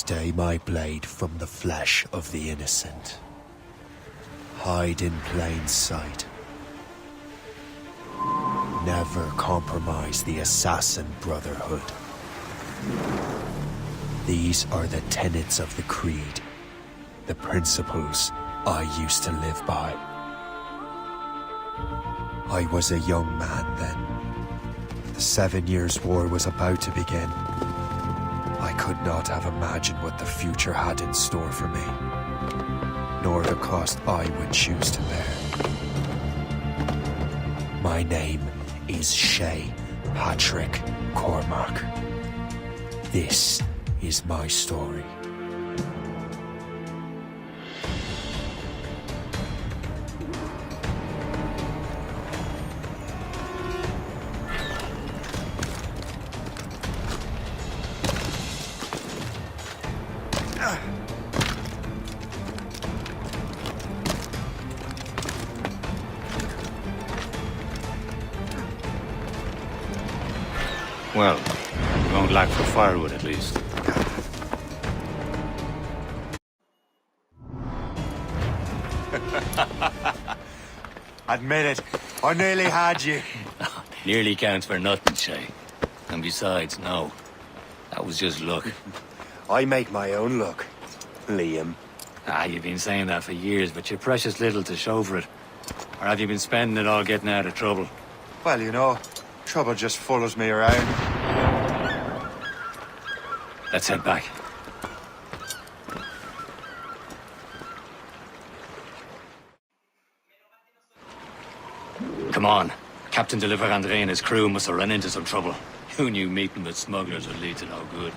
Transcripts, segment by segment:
Stay my blade from the flesh of the innocent. Hide in plain sight. Never compromise the Assassin Brotherhood. These are the tenets of the Creed, the principles I used to live by. I was a young man then. The 7 Years' War was about to begin. I could not have imagined what the future had in store for me, nor the cost I would choose to bear. My name is Shay Patrick Cormac. This is my story. Well, we won't lack for firewood at least. Admit it, I nearly had you. Nearly counts for nothing, Shay. And besides, no. That was just luck. I make my own luck, Liam. You've been saying that for years, but you're precious little to show for it. Or have you been spending it all getting out of trouble? Well, you know, trouble just follows me around. Let's head back. Come on. Captain de Andre and his crew must have run into some trouble. Who knew meeting with smugglers would lead to no good?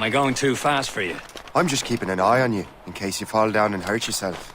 I going too fast for you? I'm just keeping an eye on you, in case you fall down and hurt yourself.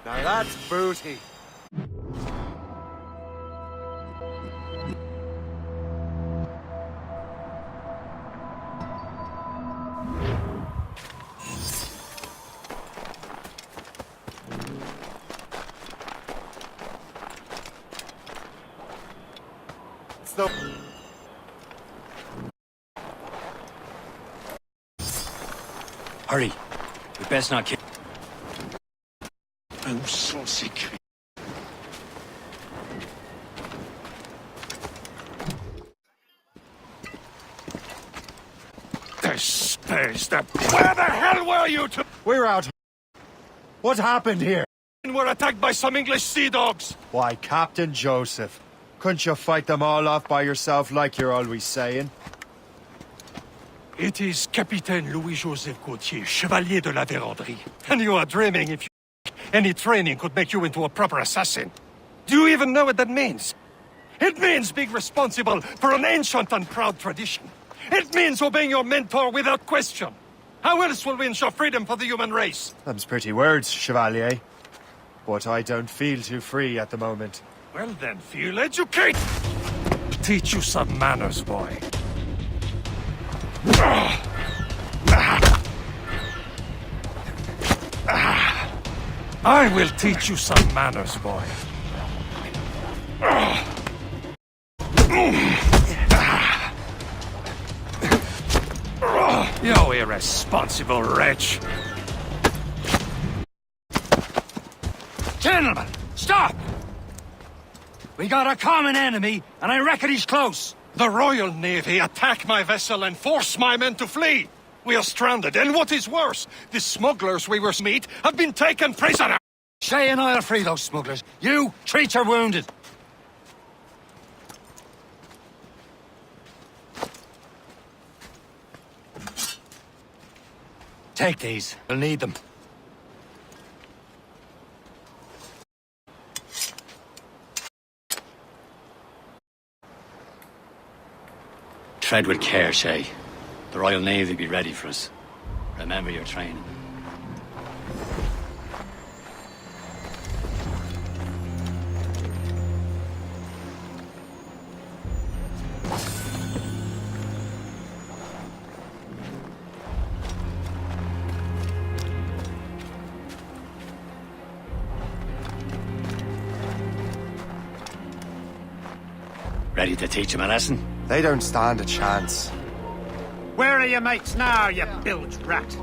Now that's booty. Stop. Hurry. We best not kill. Où sont ces cris? Where the hell were you two? We're out. What happened here? We're attacked by some English sea dogs. Why, Captain Joseph. Couldn't you fight them all off by yourself like you're always saying? It is Capitaine Louis-Joseph Gauthier, Chevalier de la Vérendrye. And you are dreaming if any training could make you into a proper assassin. Do you even know what that means? It means being responsible for an ancient and proud tradition. It means obeying your mentor without question. How else will we ensure freedom for the human race? Them's pretty words, Chevalier. But I don't feel too free at the moment. Well then, feel educated. Teach you some manners, boy. I will teach you some manners, boy. You irresponsible wretch. Gentlemen, stop! We got a common enemy, and I reckon he's close. The Royal Navy attack my vessel and force my men to flee. We are stranded, and what is worse, the smugglers we were to meet have been taken prisoner. Shay and I'll free those smugglers. You, treat your wounded. Take these. We'll need them. Tread with care, Shay. The Royal Navy will be ready for us. Remember your training. Ready to teach him a lesson? They don't stand a chance. Where are your mates now, you bilge rat?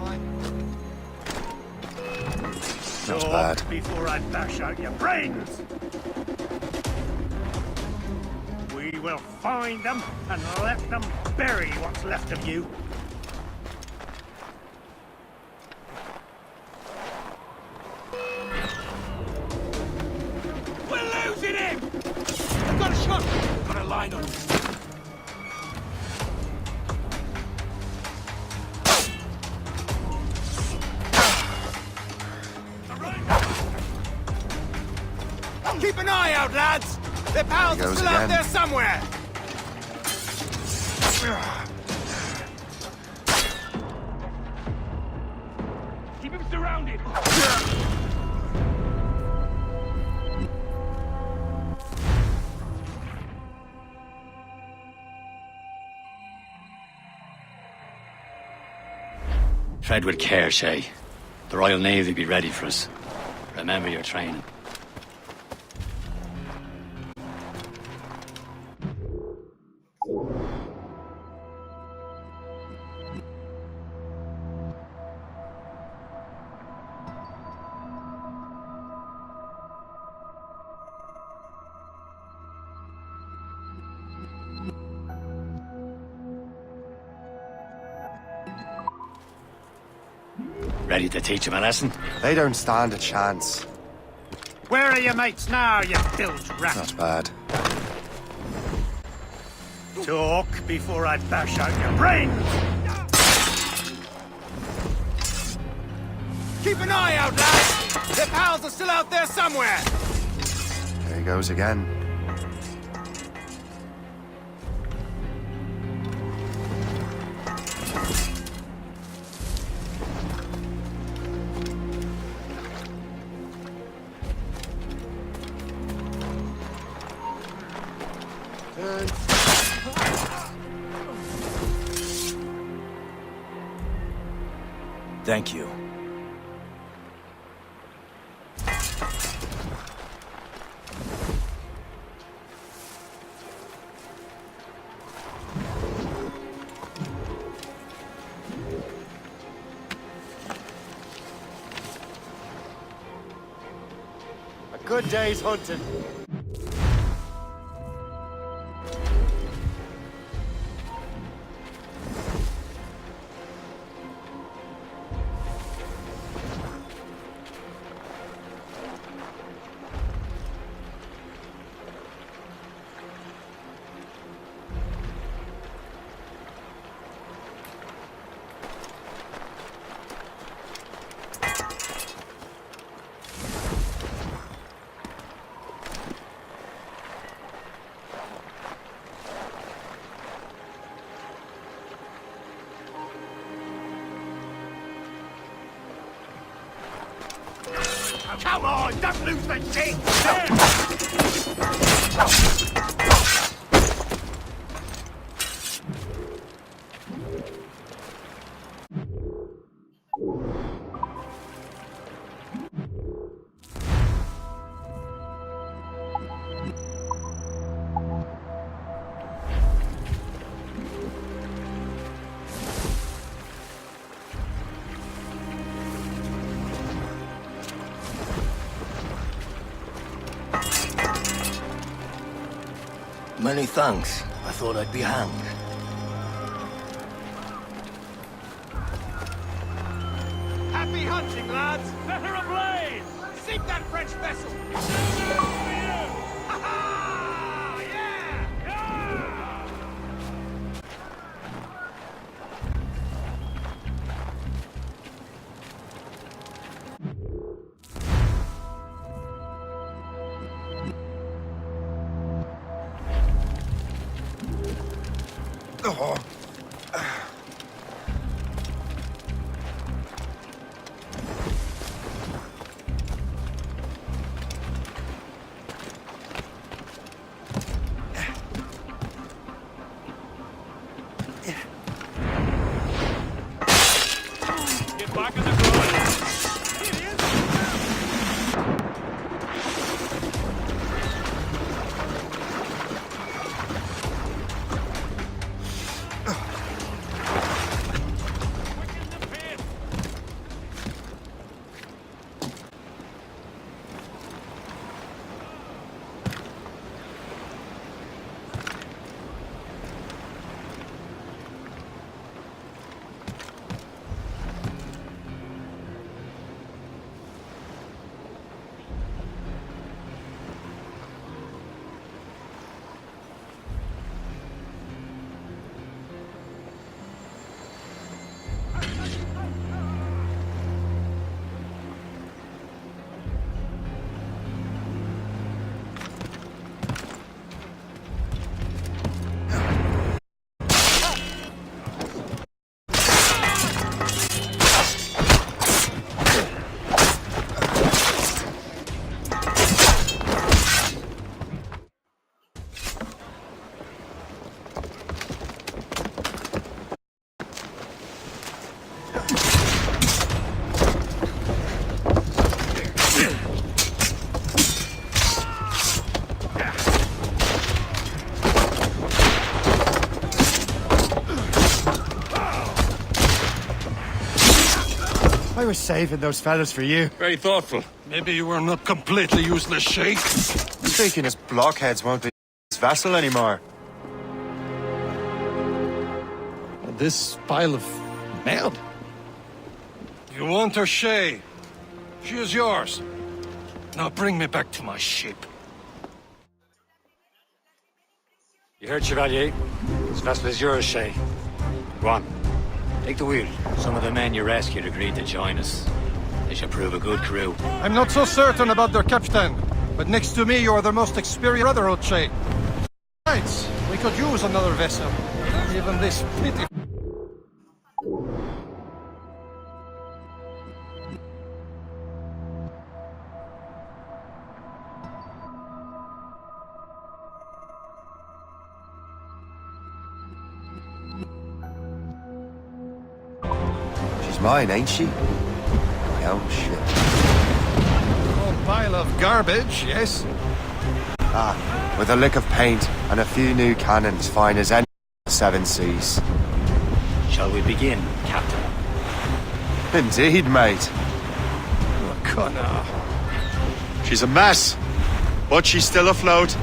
Not bad. Before I bash out your brains. We will find them and let them bury what's left of you. We're losing him! I've got a shot! Got a line on him. Keep an eye out, lads! Their pals are still out there somewhere! Keep him surrounded! Tread with care, Shay. The Royal Navy be ready for us. Remember your training. Ready to teach him a lesson? They don't stand a chance. Where are your mates now, you bilge rat? Not bad. Talk before I bash out your brains! Keep an eye out, lads! Their pals are still out there somewhere! There he goes again. Thank you. A good day's hunting. Come on, don't lose the thing! Many thanks. I thought I'd be hanged. Happy hunting, lads! Set her ablaze! Sink that French vessel! Ha-ha! Yeah! Yeah! Get back in the I was saving those fellas for you. Very thoughtful. Maybe you were not completely useless, Shay. Thinking his blockheads won't be his vessel anymore. This pile of mud. You want her, Shay? She is yours. Now bring me back to my ship. You heard, Chevalier? This vessel is yours, Shay. Go on. Take the wheel. Some of the men you rescued agreed to join us. They should prove a good crew. I'm not so certain about their captain, but next to me you are the most experienced brotherhood, Shay. Right, we could use another vessel. Even this pitiful... She's mine, ain't she? My own ship. A pile of garbage, yes? Ah, with a lick of paint and a few new cannons, fine as any seven seas. Shall we begin, Captain? Indeed, mate. Oh, Connor. She's a mess, but she's still afloat.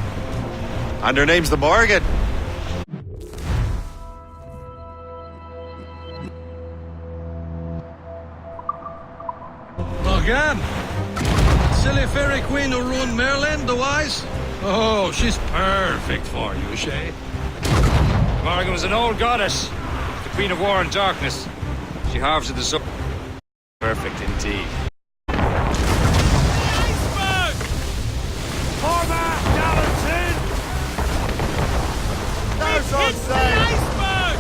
And her name's the Morgan. Morgan! Silly fairy queen who ruined Merlin, the wise? Oh, she's perfect for you, Shay. Morgan was an old goddess, the Queen of War and Darkness. She harvested the sun. Perfect indeed. Iceberg! Forward, Gallatin! There's Hit the iceberg!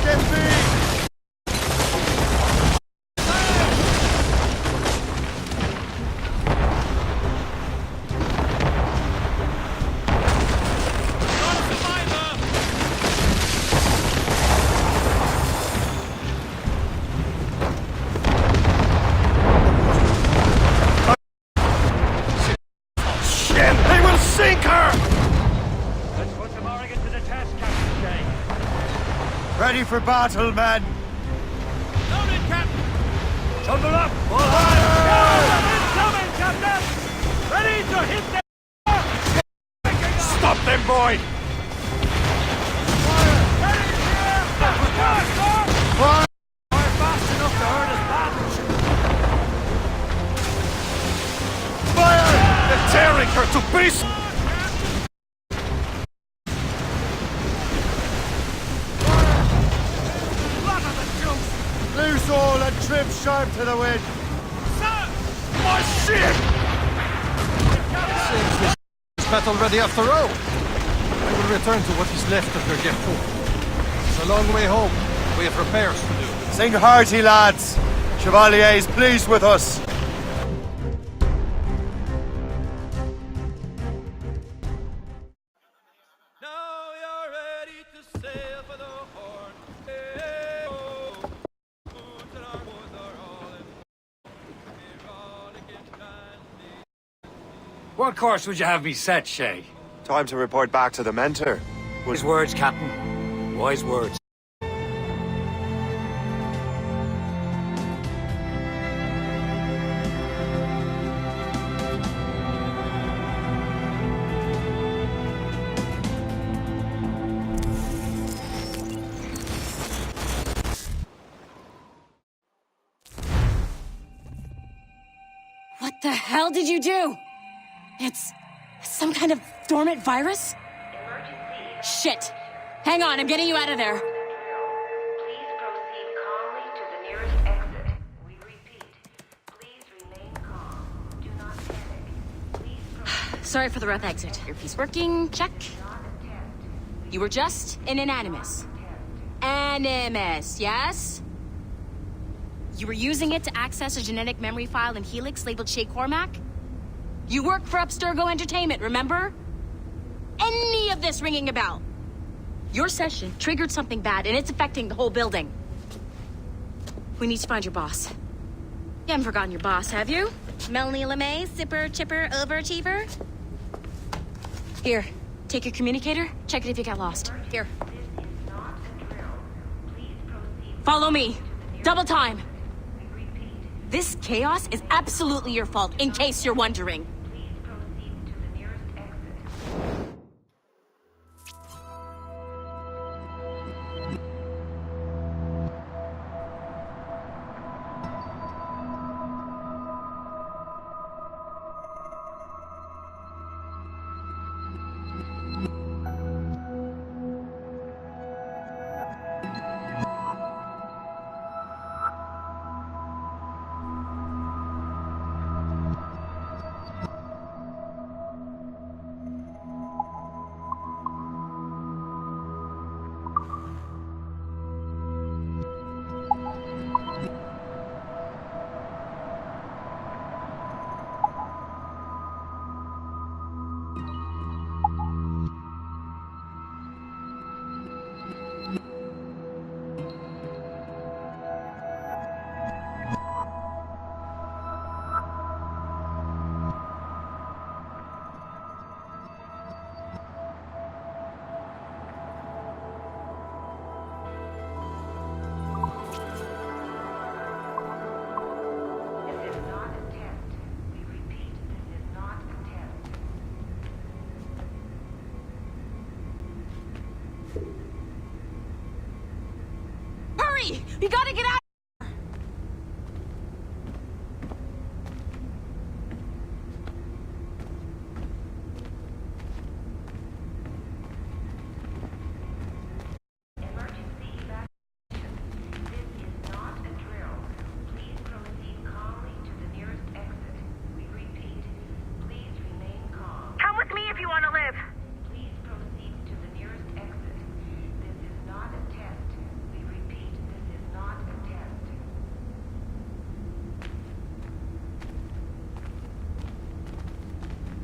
Get me! They will sink her! Let's put the Morgan to the test, Captain Shay. Ready for battle, men! Loaded, Captain! Tumble up! Fire! Incoming, Captain! Ready to hit them! Stop them, boy! Ready here! Fire fast enough to hurt us badly. Fire! They're tearing her to pieces! Loose all and trim sharp to the wind! My ship! Seems this battle ready after all. I will return to what is left of your Gertrude. It's a long way home. We have repairs to do. Sing hearty, lads! Chevalier is pleased with us! Now you're ready to sail for the Horn. Hey, oh. Moons and our woods are all in. We're all against Dandy. What course would you have me set, Shay? Time to report back to the mentor. Wise words, Captain. Wise words. What the hell did you do? It's some kind of dormant virus? Shit. Hang on, I'm getting you out of there. Please proceed calmly to the nearest exit. We repeat, please remain calm. Do not panic. Please proceed. Sorry for the rough exit. Earpiece working, check. Not attempt. You were just an Animus. Animus, yes? You were using it to access a genetic memory file in Helix labeled Shay Cormac? You work for Abstergo Entertainment, remember? Any of this ringing a bell? Your session triggered something bad, and it's affecting the whole building. We need to find your boss. You haven't forgotten your boss, have you? Melanie LeMay, zipper, chipper, overachiever? Here, take your communicator, check it if you got lost. Here. This is not a drill. Please proceed Follow me. Double time. This chaos is absolutely your fault, in case you're wondering. Please proceed to the nearest exit. This is not a test. We repeat, this is not a test. Hurry! You gotta get out! Emergency evacuation. This is not a drill. Please proceed calmly to the nearest exit. We repeat, please remain calm. Come with me if you want to live. Please proceed to the nearest exit. This is not a test. We repeat, this is not a test.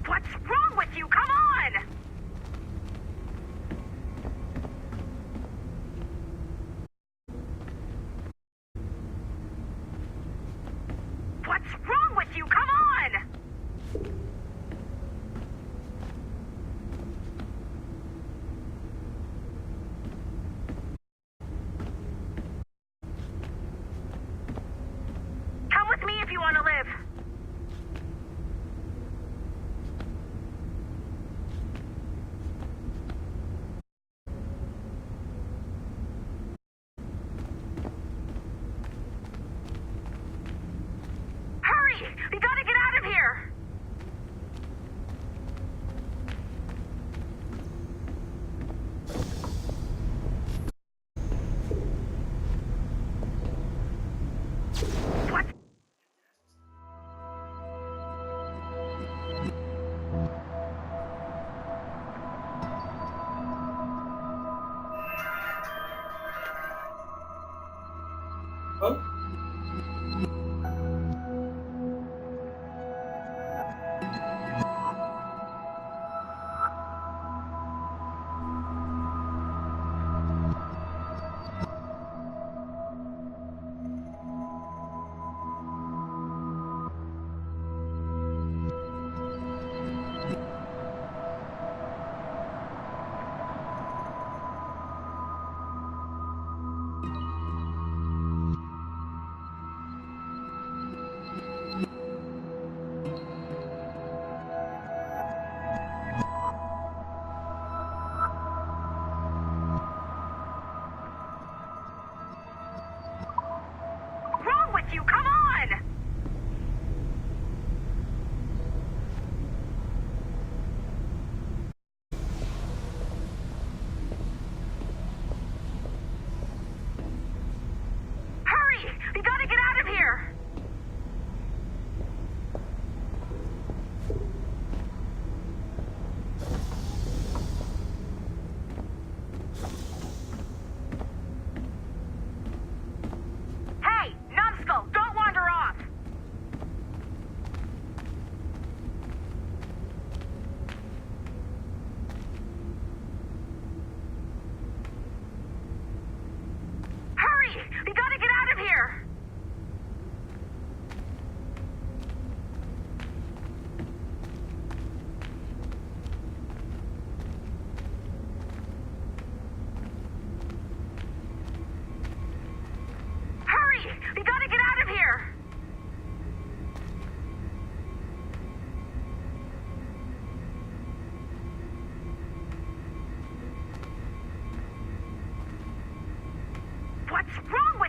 What's wrong with you? Come on! What's wrong with you? Come on! Come with me if you want to live. Hurry! We gotta get out of here! What?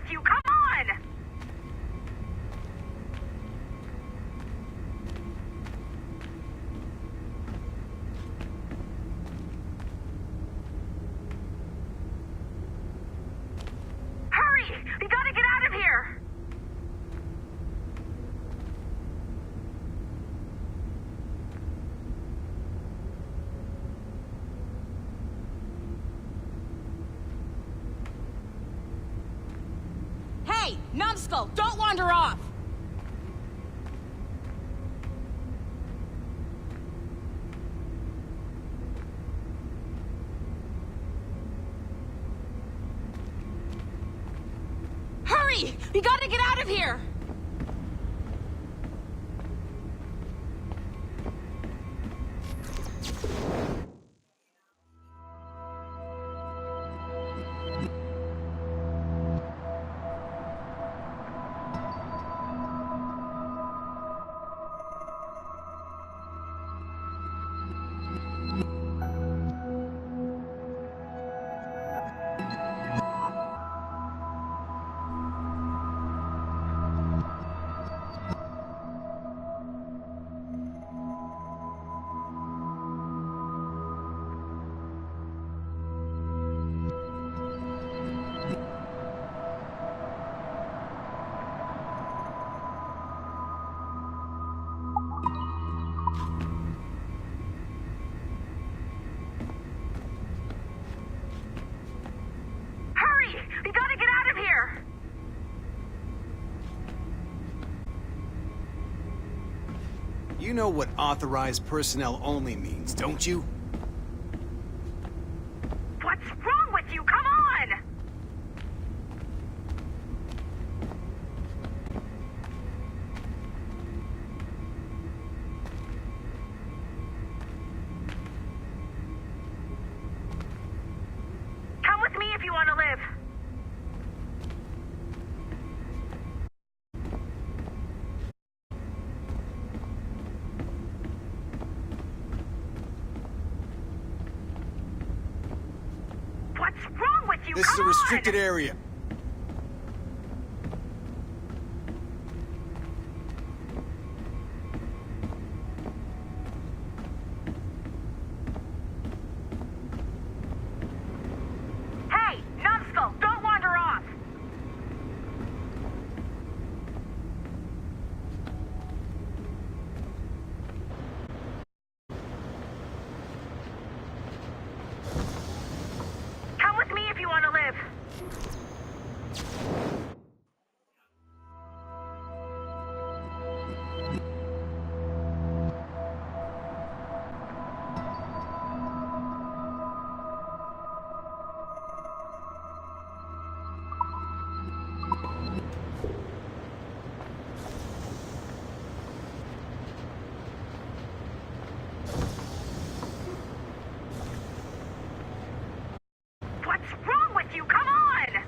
with you? Come on! Hurry! We gotta get out of here! Hey, Numbskull, don't wander off! Hurry! We gotta get out of here! Hurry! We gotta get out of here! You know what authorized personnel only means, don't you? What's wrong with you? Come on! Come with me if you want to live. What's wrong with you? This is Come a restricted on! area. Hey, Numbskull, don't wander off! Come with me if you want to live. What's wrong with you? Come on!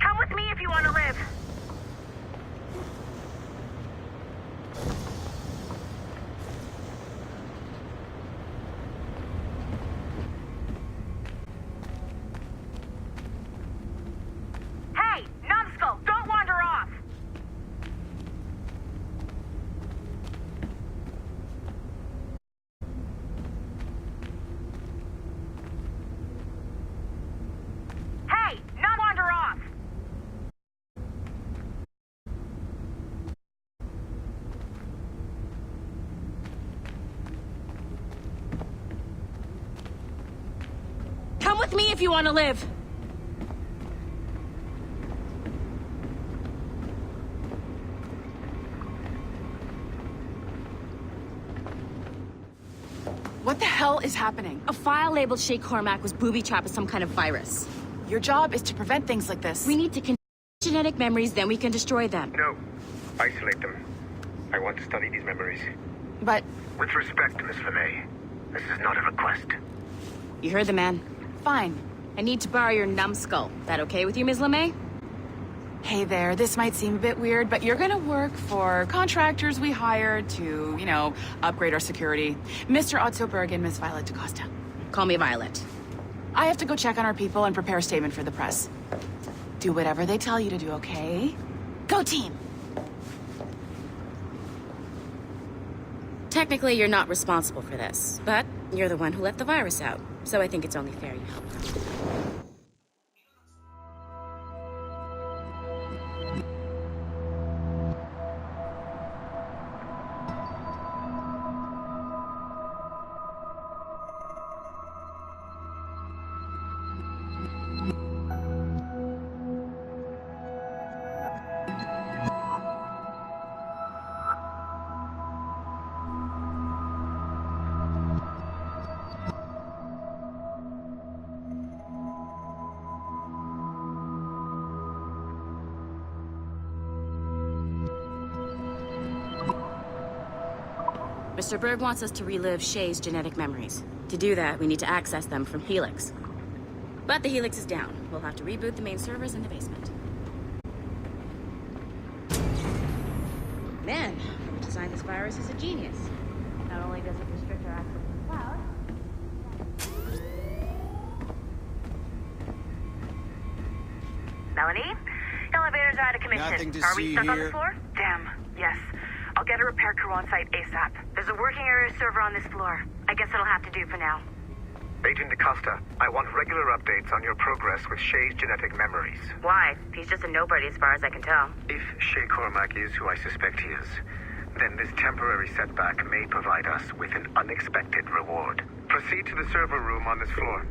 Come with me if you want to live. Hey, Numbskull, don't wander off! Hey, not wander off! Come with me if you want to live! What the hell is happening? A file labeled Shay Cormac was booby-trapped with some kind of virus. Your job is to prevent things like this. We need to contain genetic memories, then we can destroy them. No. Isolate them. I want to study these memories. But With respect, Miss LeMay, this is not a request. You heard the man. fine. I need to borrow your numbskull. That okay with you, Ms. LeMay? Hey there, this might seem a bit weird, but you're gonna work for contractors we hired to, upgrade our security. Mr. Otto Berg and Miss Violet DaCosta. Call me Violet. I have to go check on our people and prepare a statement for the press. Do whatever they tell you to do, okay? Go team! Technically, you're not responsible for this, but you're the one who let the virus out, so I think it's only fair you help. Mr. Berg wants us to relive Shay's genetic memories. To do that, we need to access them from Helix. But the Helix is down. We'll have to reboot the main servers in the basement. Man, whoever designed this virus is a genius. Not only does it restrict our access to the cloud... Melanie? Elevators are out of commission. Nothing to are we see stuck on the here. floor? Damn, yes. I'll get a repair crew on site ASAP. There's a working area server on this floor. I guess it'll have to do for now. Agent DaCosta, I want regular updates on your progress with Shay's genetic memories. Why? He's just a nobody as far as I can tell. If Shay Cormac is who I suspect he is, then this temporary setback may provide us with an unexpected reward. Proceed to the server room on this floor.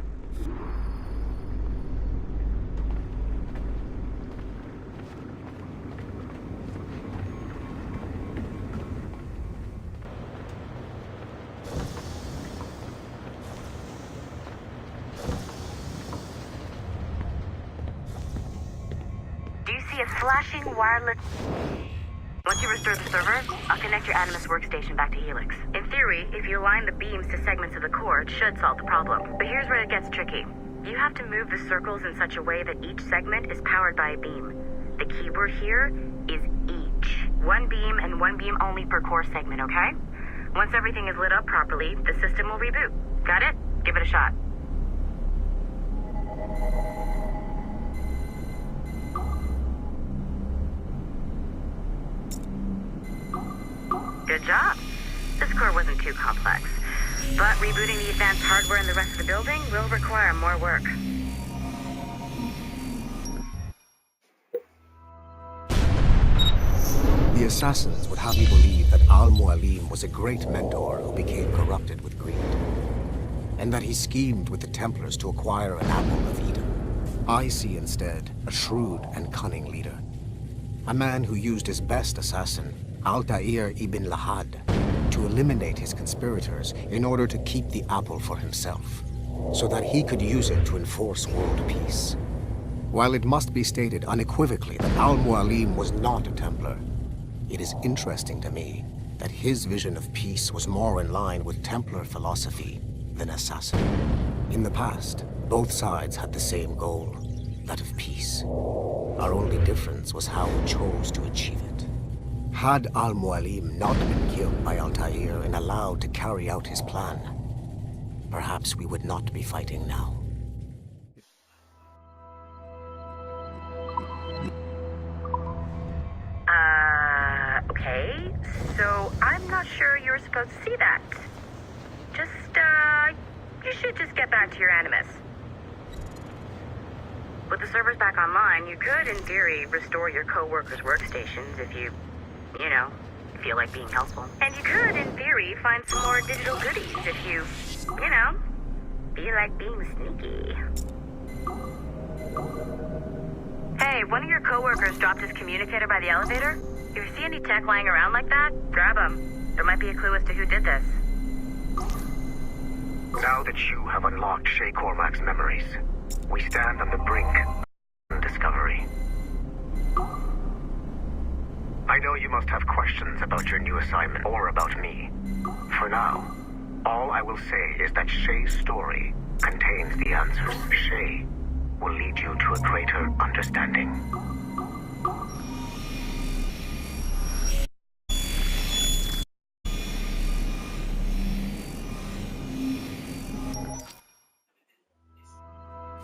A flashing wireless... Once you restore the server, I'll connect your Animus workstation back to Helix. In theory, if you align the beams to segments of the core, it should solve the problem. But here's where it gets tricky. You have to move the circles in such a way that each segment is powered by a beam. The keyword here is each. One beam and one beam only per core segment, okay? Once everything is lit up properly, the system will reboot. Got it? Give it a shot. Good job. This core wasn't too complex. But rebooting the advanced hardware in the rest of the building will require more work. The assassins would have you believe that Al-Mualim was a great mentor who became corrupted with greed, and that he schemed with the Templars to acquire an apple of Eden. I see instead a shrewd and cunning leader, a man who used his best assassin, Altair ibn Lahad, to eliminate his conspirators in order to keep the apple for himself, so that he could use it to enforce world peace. While it must be stated unequivocally that Al-Mualim was not a Templar, it is interesting to me that his vision of peace was more in line with Templar philosophy than assassin. In the past, both sides had the same goal, that of peace. Our only difference was how we chose to achieve it. Had Al-Mualim not been killed by Altair and allowed to carry out his plan, perhaps we would not be fighting now. Okay. So I'm not sure you're supposed to see that. You should just get back to your Animus. With the servers back online, you could, in theory, restore your co-workers' workstations if you feel like being helpful. And you could, in theory, find some more digital goodies if you feel like being sneaky. Hey, one of your co-workers dropped his communicator by the elevator. If you see any tech lying around like that, grab them. There might be a clue as to who did this. Now that you have unlocked Shay Cormac's memories, we stand on the brink of discovery. I know you must have questions about your new assignment or about me. For now, all I will say is that Shay's story contains the answers. Shay will lead you to a greater understanding.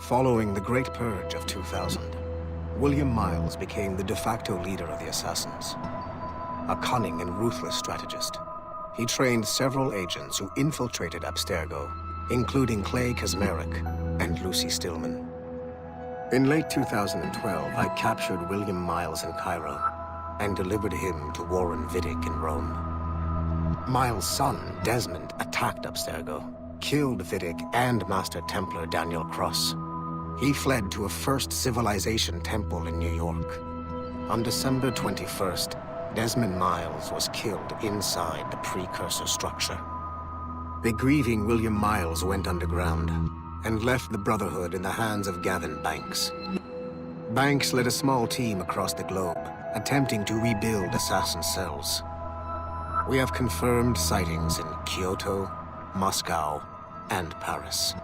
Following the Great Purge of 2000, William Miles became the de facto leader of the Assassins. A cunning and ruthless strategist, he trained several agents who infiltrated Abstergo, including Clay Kazmarek and Lucy Stillman. In late 2012, I captured William Miles in Cairo and delivered him to Warren Vidic in Rome. Miles' son, Desmond, attacked Abstergo, killed Vidic and Master Templar Daniel Cross. He fled to a First Civilization temple in New York. On December 21st, Desmond Miles was killed inside the precursor structure. The grieving William Miles went underground and left the Brotherhood in the hands of Gavin Banks. Banks led a small team across the globe, attempting to rebuild assassin cells. We have confirmed sightings in Kyoto, Moscow, and Paris.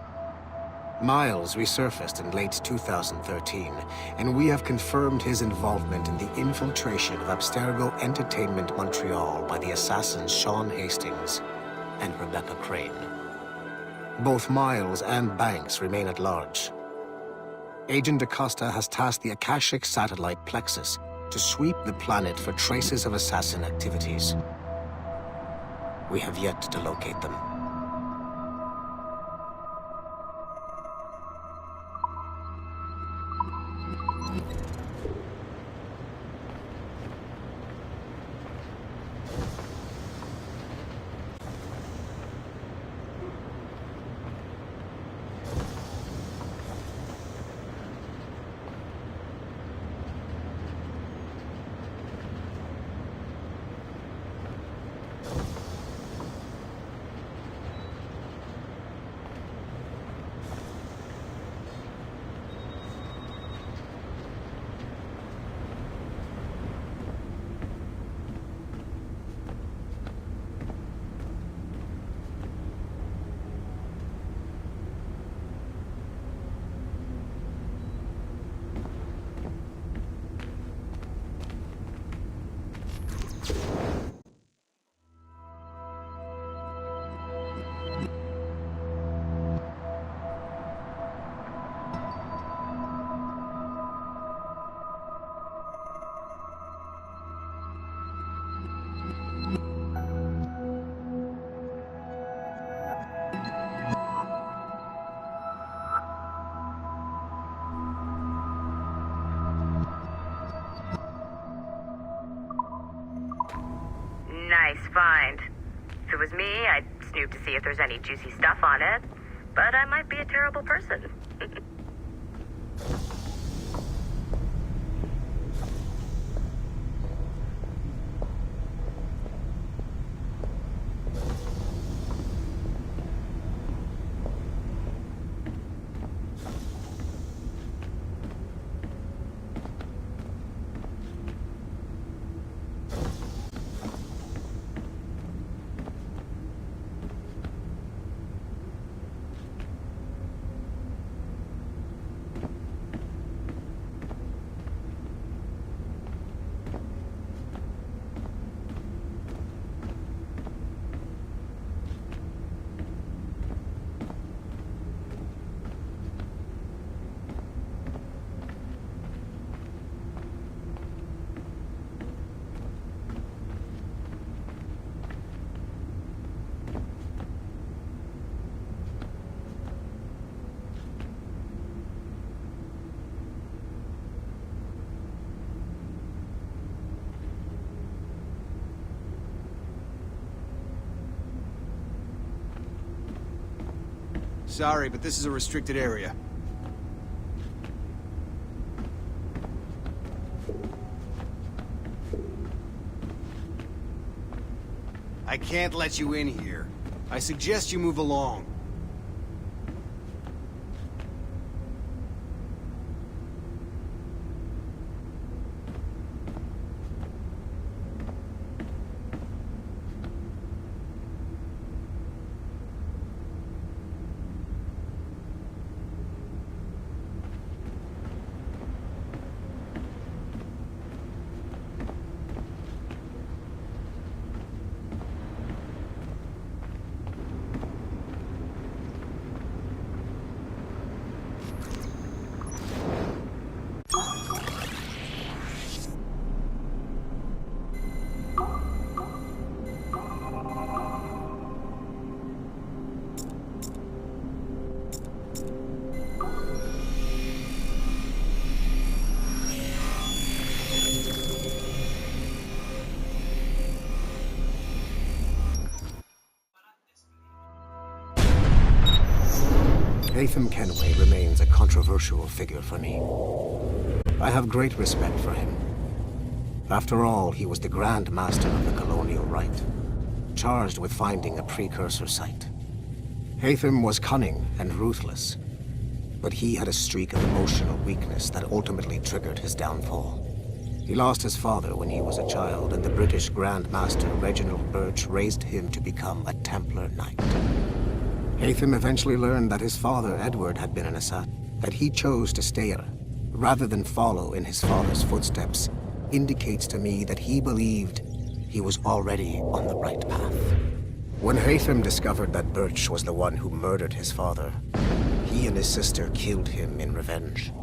Miles resurfaced in late 2013, and we have confirmed his involvement in the infiltration of Abstergo Entertainment Montreal by the assassins Sean Hastings and Rebecca Crane. Both Miles and Banks remain at large. Agent Acosta has tasked the Akashic satellite Plexus to sweep the planet for traces of assassin activities. We have yet to locate them. Nice find. If it was me, I'd snoop to see if there's any juicy stuff on it. But I might be a terrible person. Sorry, but this is a restricted area. I can't let you in here. I suggest you move along. Haytham Kenway remains a controversial figure for me. I have great respect for him. After all, he was the Grand Master of the Colonial Rite, charged with finding a precursor site. Haytham was cunning and ruthless, but he had a streak of emotional weakness that ultimately triggered his downfall. He lost his father when he was a child, and the British Grand Master Reginald Birch raised him to become a Templar Knight. Haytham eventually learned that his father, Edward, had been an assassin, that he chose to stay rather than follow in his father's footsteps, indicates to me that he believed he was already on the right path. When Haytham discovered that Birch was the one who murdered his father, he and his sister killed him in revenge.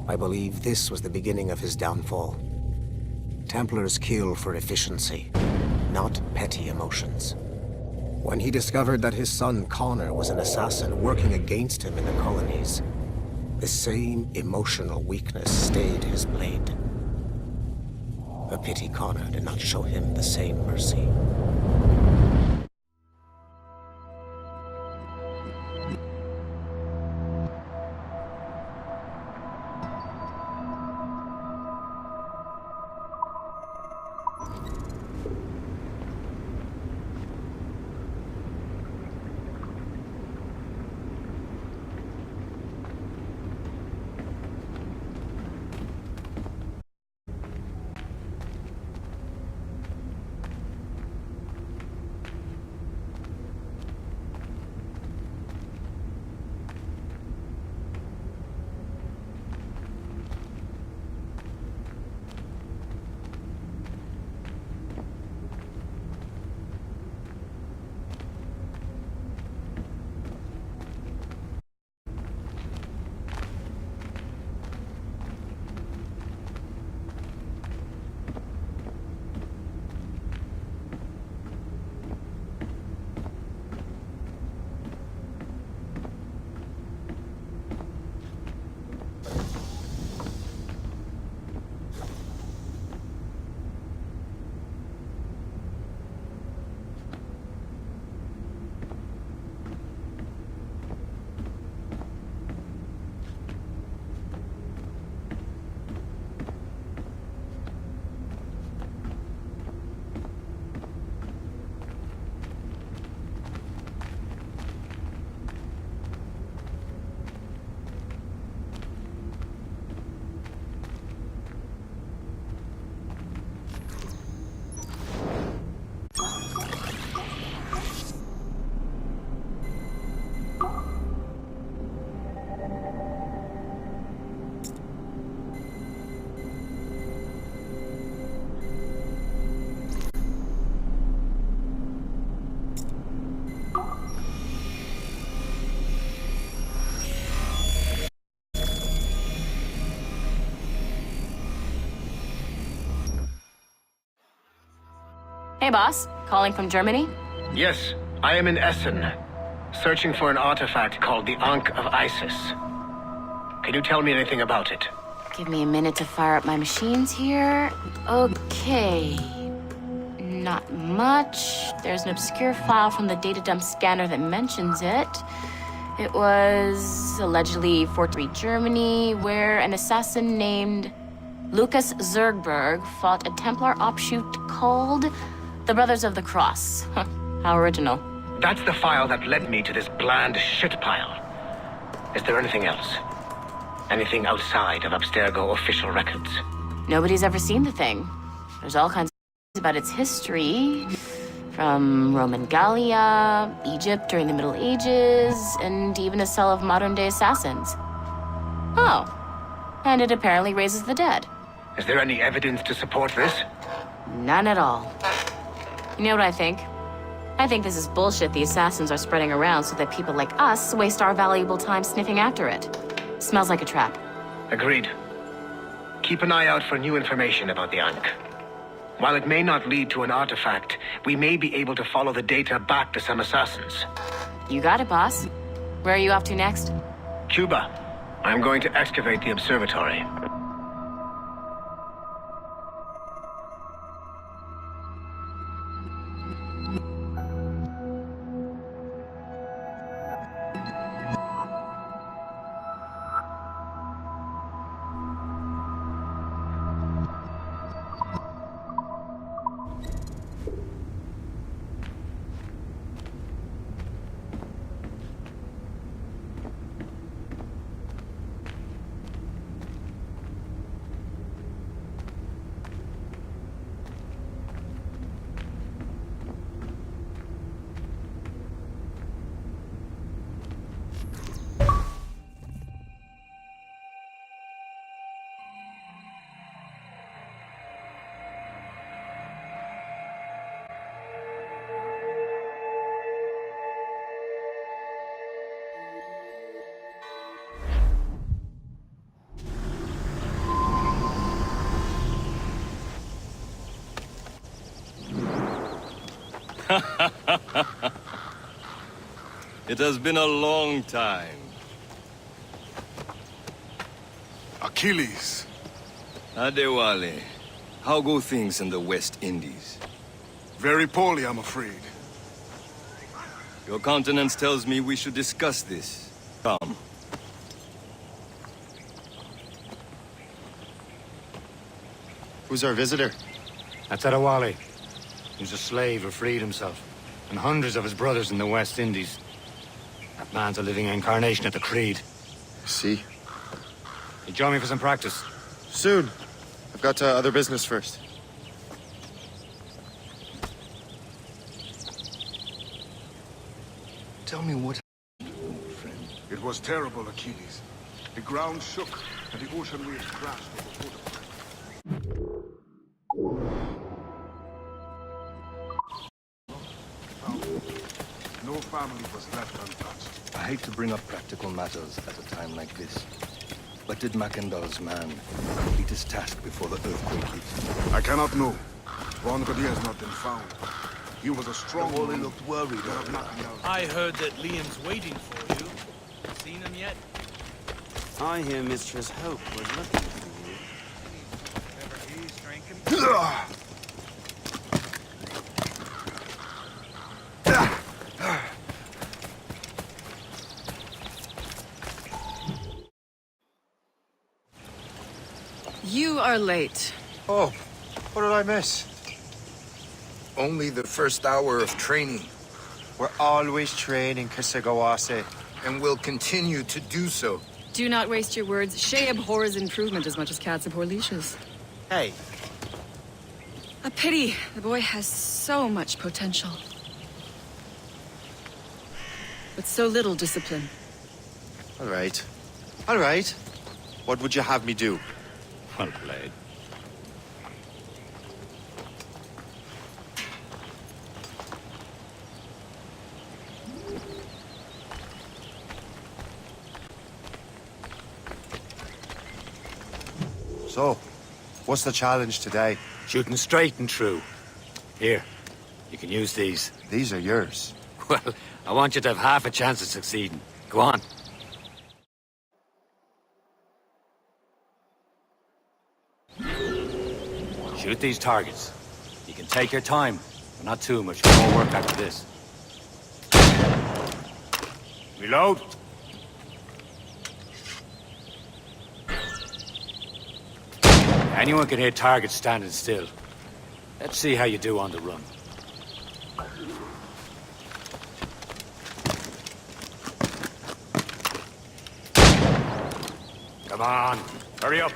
I believe this was the beginning of his downfall. Templars kill for efficiency, not petty emotions. When he discovered that his son Connor was an assassin working against him in the colonies, the same emotional weakness stayed his blade. A pity Connor did not show him the same mercy. Hey, boss. Calling from Germany? Yes, I am in Essen, searching for an artifact called the Ankh of Isis. Can you tell me anything about it? Give me a minute to fire up my machines here. Okay. Not much. There's an obscure file from the data dump scanner that mentions it. It was allegedly Fort Street, Germany, where an assassin named Lucas Zergberg fought a Templar offshoot called the Brothers of the Cross. How original. That's the file that led me to this bland shit pile. Is there anything else? Anything outside of Abstergo official records? Nobody's ever seen the thing. There's all kinds of about its history. From Roman Gallia, Egypt during the Middle Ages, and even a cell of modern-day assassins. Oh. And it apparently raises the dead. Is there any evidence to support this? None at all. You know what I think? I think this is bullshit the assassins are spreading around so that people like us waste our valuable time sniffing after it. Smells like a trap. Agreed. Keep an eye out for new information about the Ankh. While it may not lead to an artifact, we may be able to follow the data back to some assassins. You got it, boss. Where are you off to next? Cuba. I'm going to excavate the observatory. It has been a long time. Achilles. Adewale, how go things in the West Indies? Very poorly, I'm afraid. Your countenance tells me we should discuss this. Come. Who's our visitor? That's Adewale. He's a slave who freed himself, and hundreds of his brothers in the West Indies. That man's a living incarnation of the Creed. See? You join me for some practice? Soon. I've got other business first. Tell me what... It was terrible, Achilles. The ground shook, and the ocean waves crashed overfoot of No family was left untouched. I hate to bring up practical matters at a time like this. But did Mackandal's man complete his task before the earthquake hit? I cannot know. Ron Godier has not been found. He was a strong Wally man. looked worried over that. I heard that Liam's waiting for you. Seen him yet? I hear Mistress Hope was looking for you. Whatever he's drinking. You are late. Oh, what did I miss? Only the first hour of training, We're always training, Kisagawase. and will continue to do so. Do not waste your words. Shay abhors improvement as much as cats abhor leashes. Hey, A pity. The boy has so much potential. But so little discipline. All right. All right. What would you have me do? Well played. So, what's the challenge today? Shooting straight and true. Here, you can use these. These are yours. Well, I want you to have half a chance of succeeding. Go on. Shoot these targets. You can take your time, but not too much. More work after this. Reload. Anyone can hit targets standing still. Let's see how you do on the run. Come on, hurry up.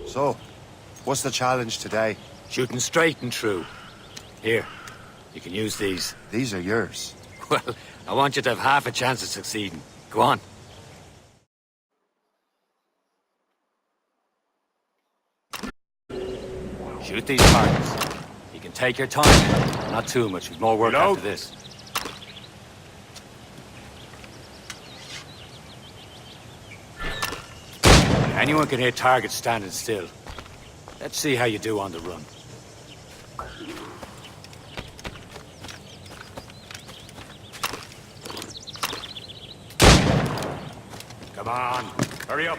So, what's the challenge today? Shooting straight and true. Here, you can use these. These are yours. Well, I want you to have half a chance of succeeding. Go on. Shoot these targets. You can take your time. Not too much. We've more work after this. Anyone can hit targets standing still. Let's see how you do on the run. Come Come on, hurry up.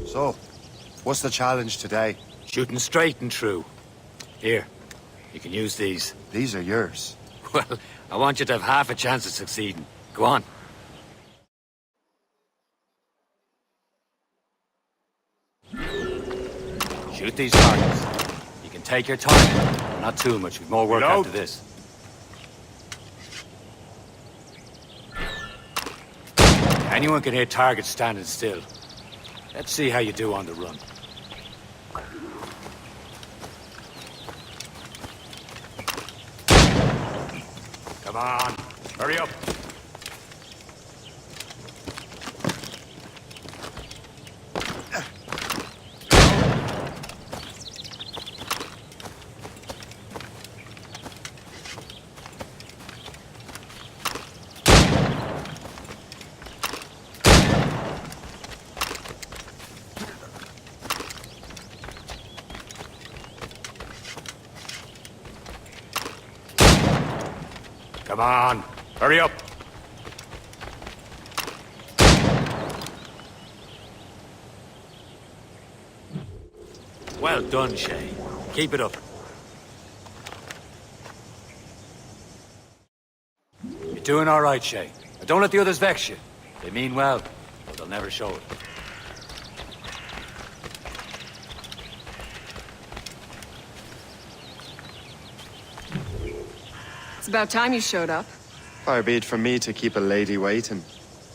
So, what's the challenge today? Shooting straight and true. Here, you can use these. These are yours. Well, I want you to have half a chance of succeeding. Go on. Shoot these targets. You can take your time. Not too much. We've more work after this. Anyone can hit targets standing still. Let's see how you do on the run. Come on, hurry up. Come on, hurry up. Well done, Shay. Keep it up. You're doing all right, Shay. Now don't let the others vex you. They mean well, but they'll never show it. It's about time you showed up. Far be it from me to keep a lady waiting.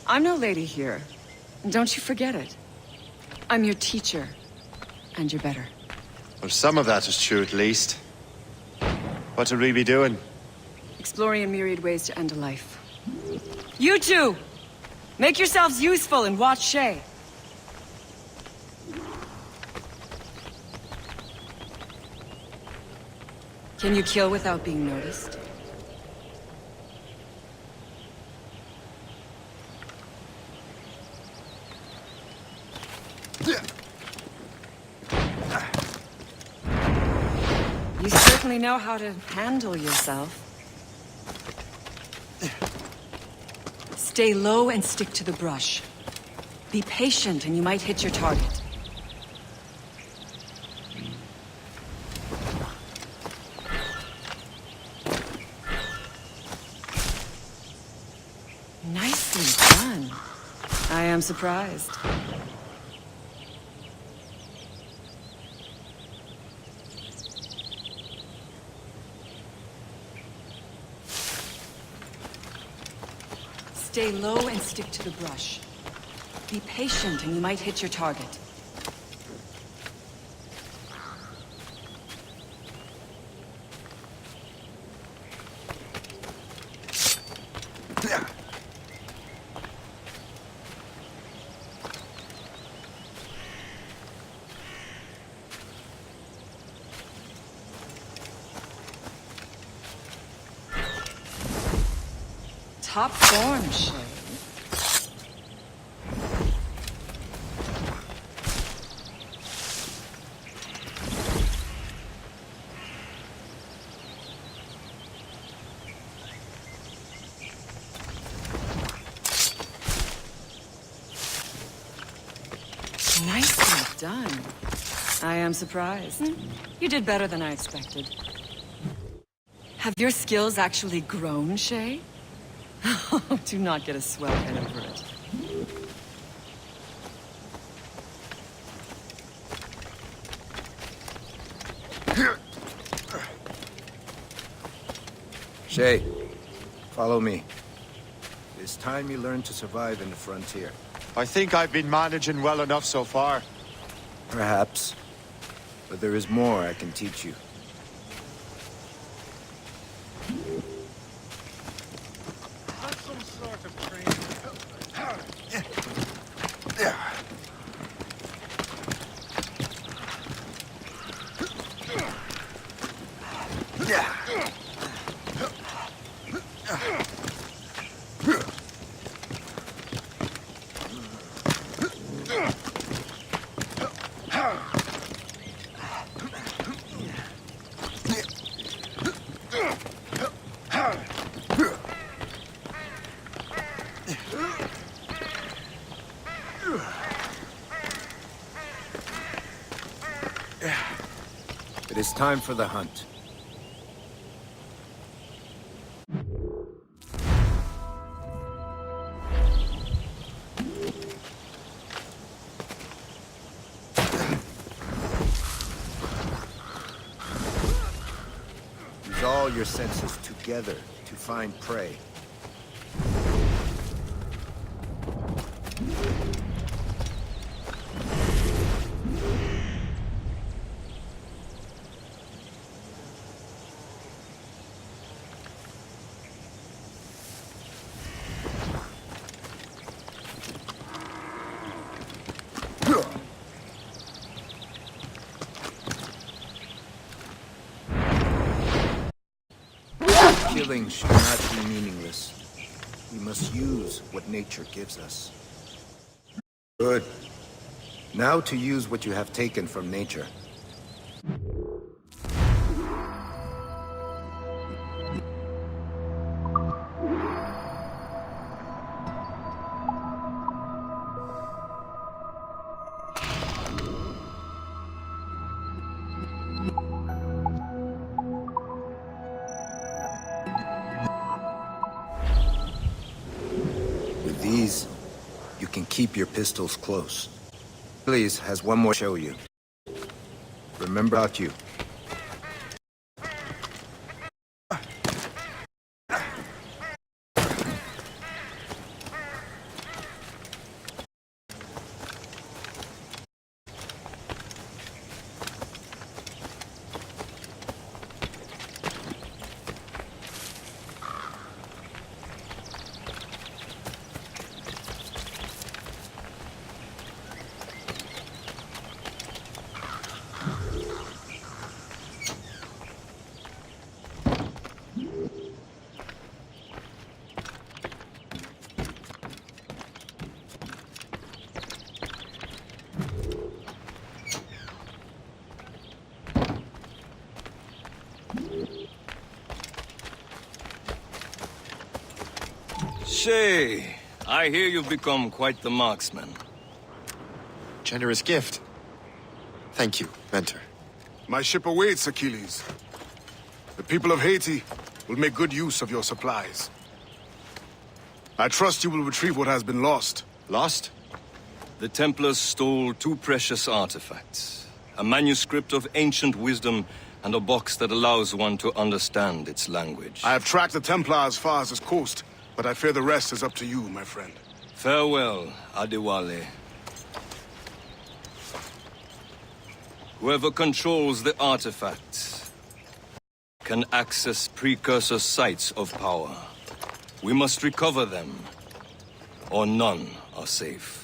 I'm no lady here. And don't you forget it. I'm your teacher. And you're better. Well, some of that is true at least. What would we be doing? Exploring a myriad ways to end a life. You two! Make yourselves useful and watch Shay. Can you kill without being noticed? You certainly know how to handle yourself. Stay low and stick to the brush. Be patient and you might hit your target. Nicely done. I am surprised. Stay low and stick to the brush. Be patient and you might hit your target. Top form, Shay. Nicely done. I am surprised. You did better than I expected. Have your skills actually grown, Shay? Do not get a swell head over it. Shay, Follow me. It's time you learn to survive in the frontier. I think I've been managing well enough so far. Perhaps. But there is more I can teach you. That's some sort of training. It is time for the hunt. Use all your senses together to find prey. Killing should not be meaningless. We must use what nature gives us. Good. Now to use what you have taken from nature. With these, you can keep your pistols close. Please has one more to show you. Remember about you. Shay, I hear you've become quite the marksman. Generous gift. Thank you, Mentor. My ship awaits, Achilles. The people of Haiti will make good use of your supplies. I trust you will retrieve what has been lost. Lost? The Templars stole two precious artifacts. A manuscript of ancient wisdom and a box that allows one to understand its language. I have tracked the Templar as far as this coast, but I fear the rest is up to you, my friend. Farewell, Adewale. Whoever controls the artifacts can access precursor sites of power. We must recover them, or none are safe.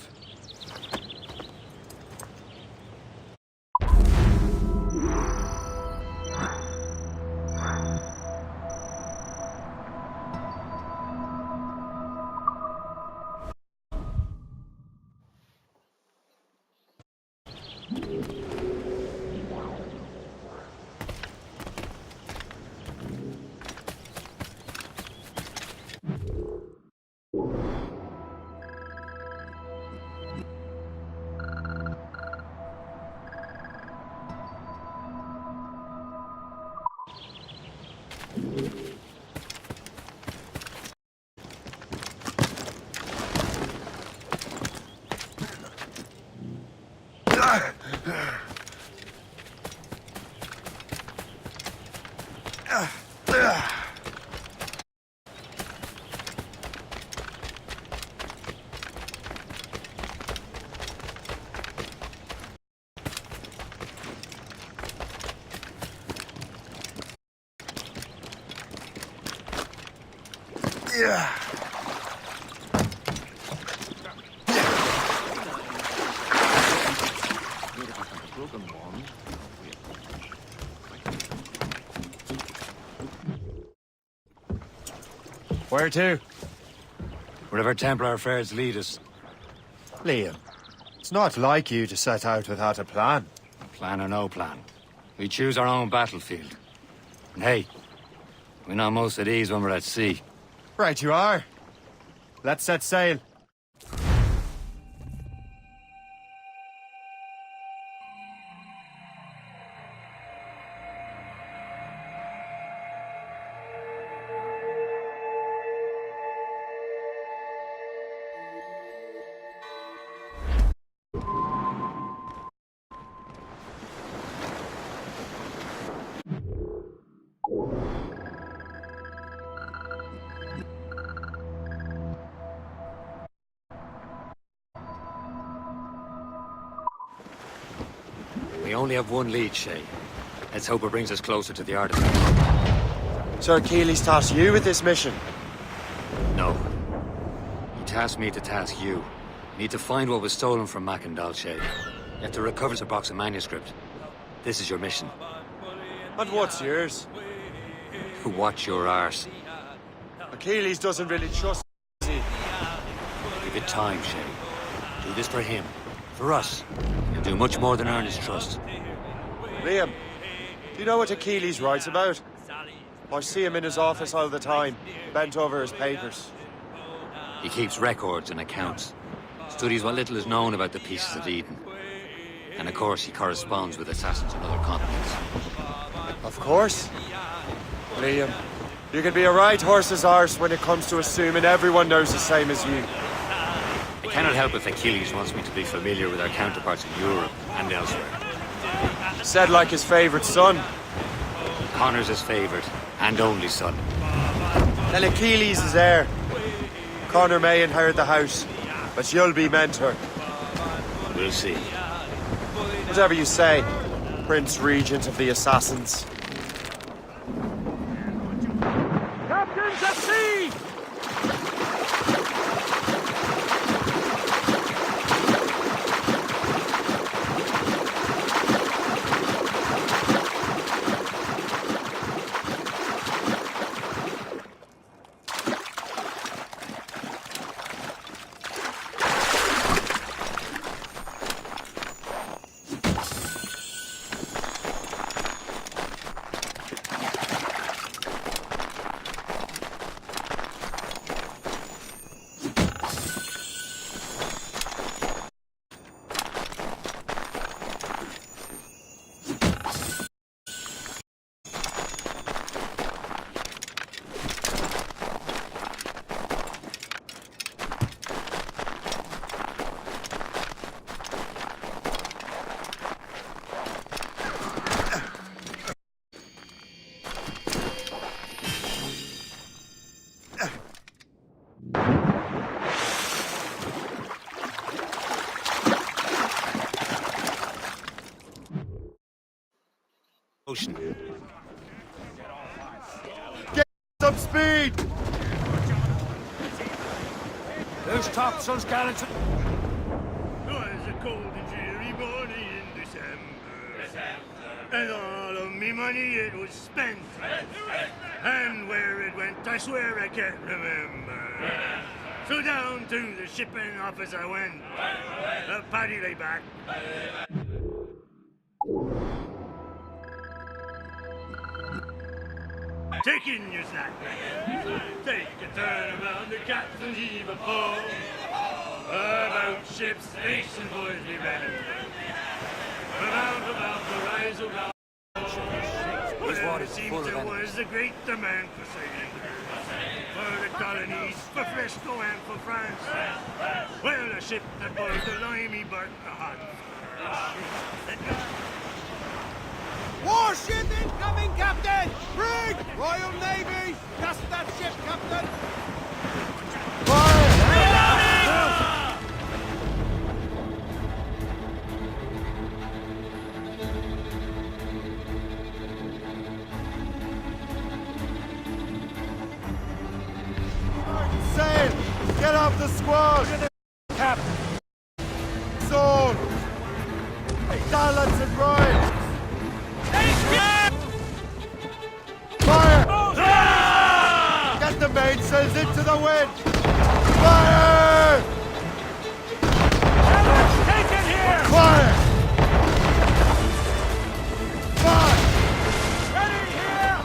Yeah. Where to? Wherever Templar affairs lead us. Liam, it's not like you to set out without a plan. Plan or no plan. We choose our own battlefield. And hey, we're not most at ease when we're at sea. Right you are. Let's set sail. We only have one lead, Shay. Let's hope it brings us closer to the artifact. Sir Keeley's tasked you with this mission. No. He tasked me to task you. We need to find what was stolen from Mackandal, Shay. You have to recover a box of manuscript. This is your mission. And what's yours? Watch your arse. Achilles doesn't really trust me. Give it time, Shay. Do this for him. For us. You'll do much more than earn his trust. Liam, do you know what Achilles writes about? I see him in his office all the time, bent over his papers. He keeps records and accounts. Studies what little is known about the pieces of Eden. And of course, he corresponds with assassins on other continents. Of course. Liam, you can be a right horse's arse when it comes to assuming everyone knows the same as you. I cannot help if Achilles wants me to be familiar with our counterparts in Europe and elsewhere. Said like his favourite son. Connor's his favourite and only son. Then Achilles is heir. Connor may inherit the house, but you'll be mentor. We'll see. Whatever you say, Prince Regent of the Assassins. Captains at sea! Ocean. Get some speed! Who's topsails, skeleton? Twas a cold and dreary morning in December, and all of me money it was spent. And where it went, I swear I can't remember. So down to the shipping office I went. Paddy lay back. Take in your snack. Take a turn around the captain's heave a pole. About ship's station, boys, be ready. About the rise of our it seemed there was a great demand for sailing. For the colonies, for Frisco and for France. Well, a ship that bore the limey bark the hot. Warship incoming, Captain! Brig! Royal Navy! Just that ship, Captain! the squad! Cap! Zone! Gallants and Ryan! Fire! Get the mainsails into the wind! Fire! Take it here! Fire! Fire! Ready here!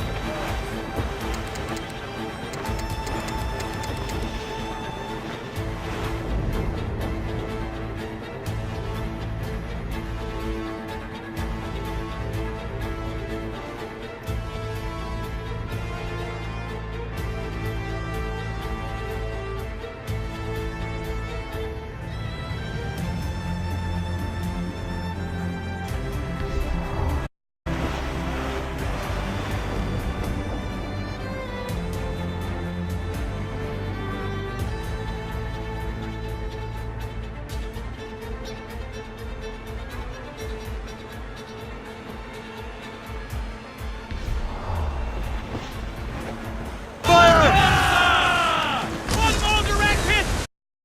One more direct hit!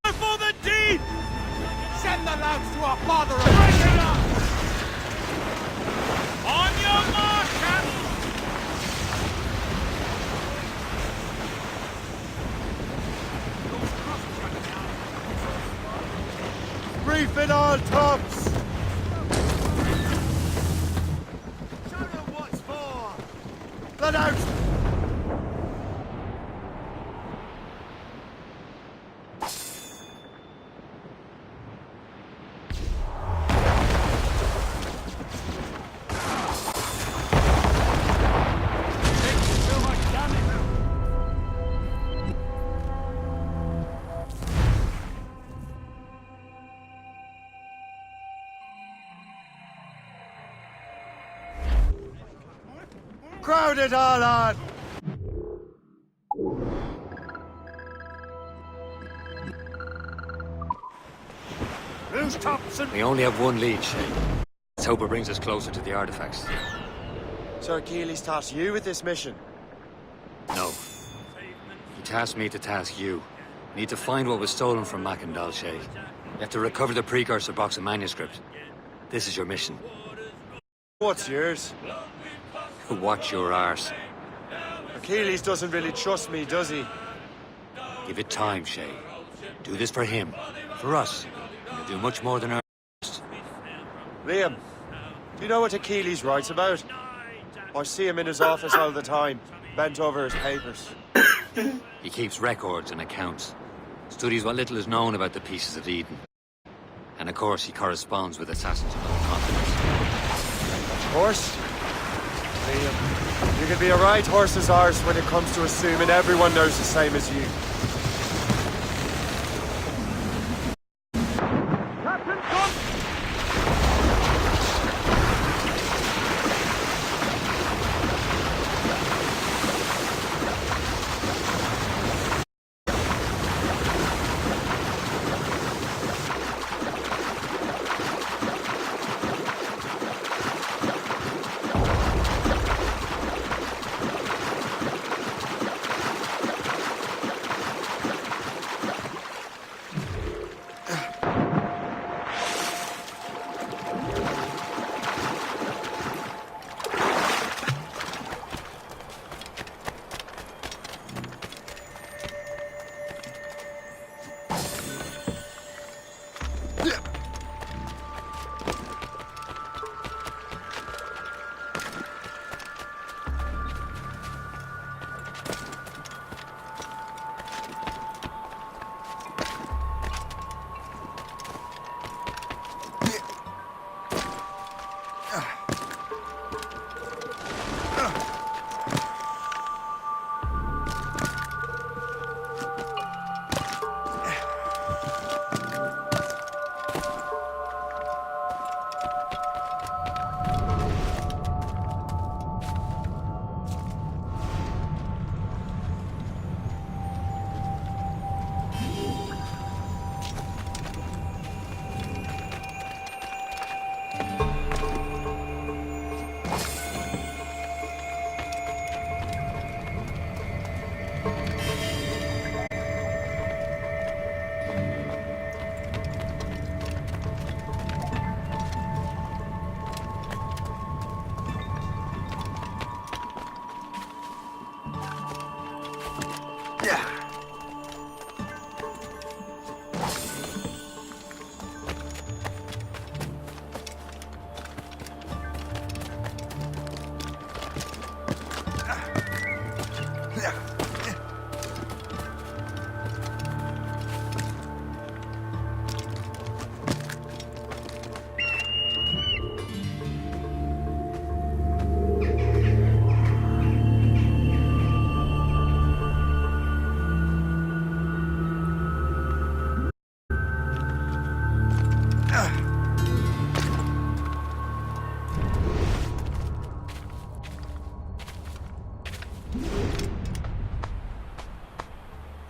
For the deed! Send the lads to our father and Break it up! On your mark, Captain! Reef it all tops! show them what's for! Let out! Crowd it all on! Who's Thompson? We only have one lead, Shay. Let's hope it brings us closer to the artifacts. Sir Keely's tasked you with this mission. No. He tasked me to task you. We need to find what was stolen from Mackandal, Shay. You have to recover the precursor box of manuscript. This is your mission. What's yours? Watch your arse. Achilles doesn't really trust me, does he? Give it time, Shay. Do this for him. For us. You'll do much more than our... Liam, do you know what Achilles writes about? I see him in his office all the time, bent over his papers. He keeps records and accounts. Studies what little is known about the pieces of Eden. And of course, he corresponds with assassins on other continents. Of course. Liam, you can be a right horse's arse when it comes to assuming everyone knows the same as you.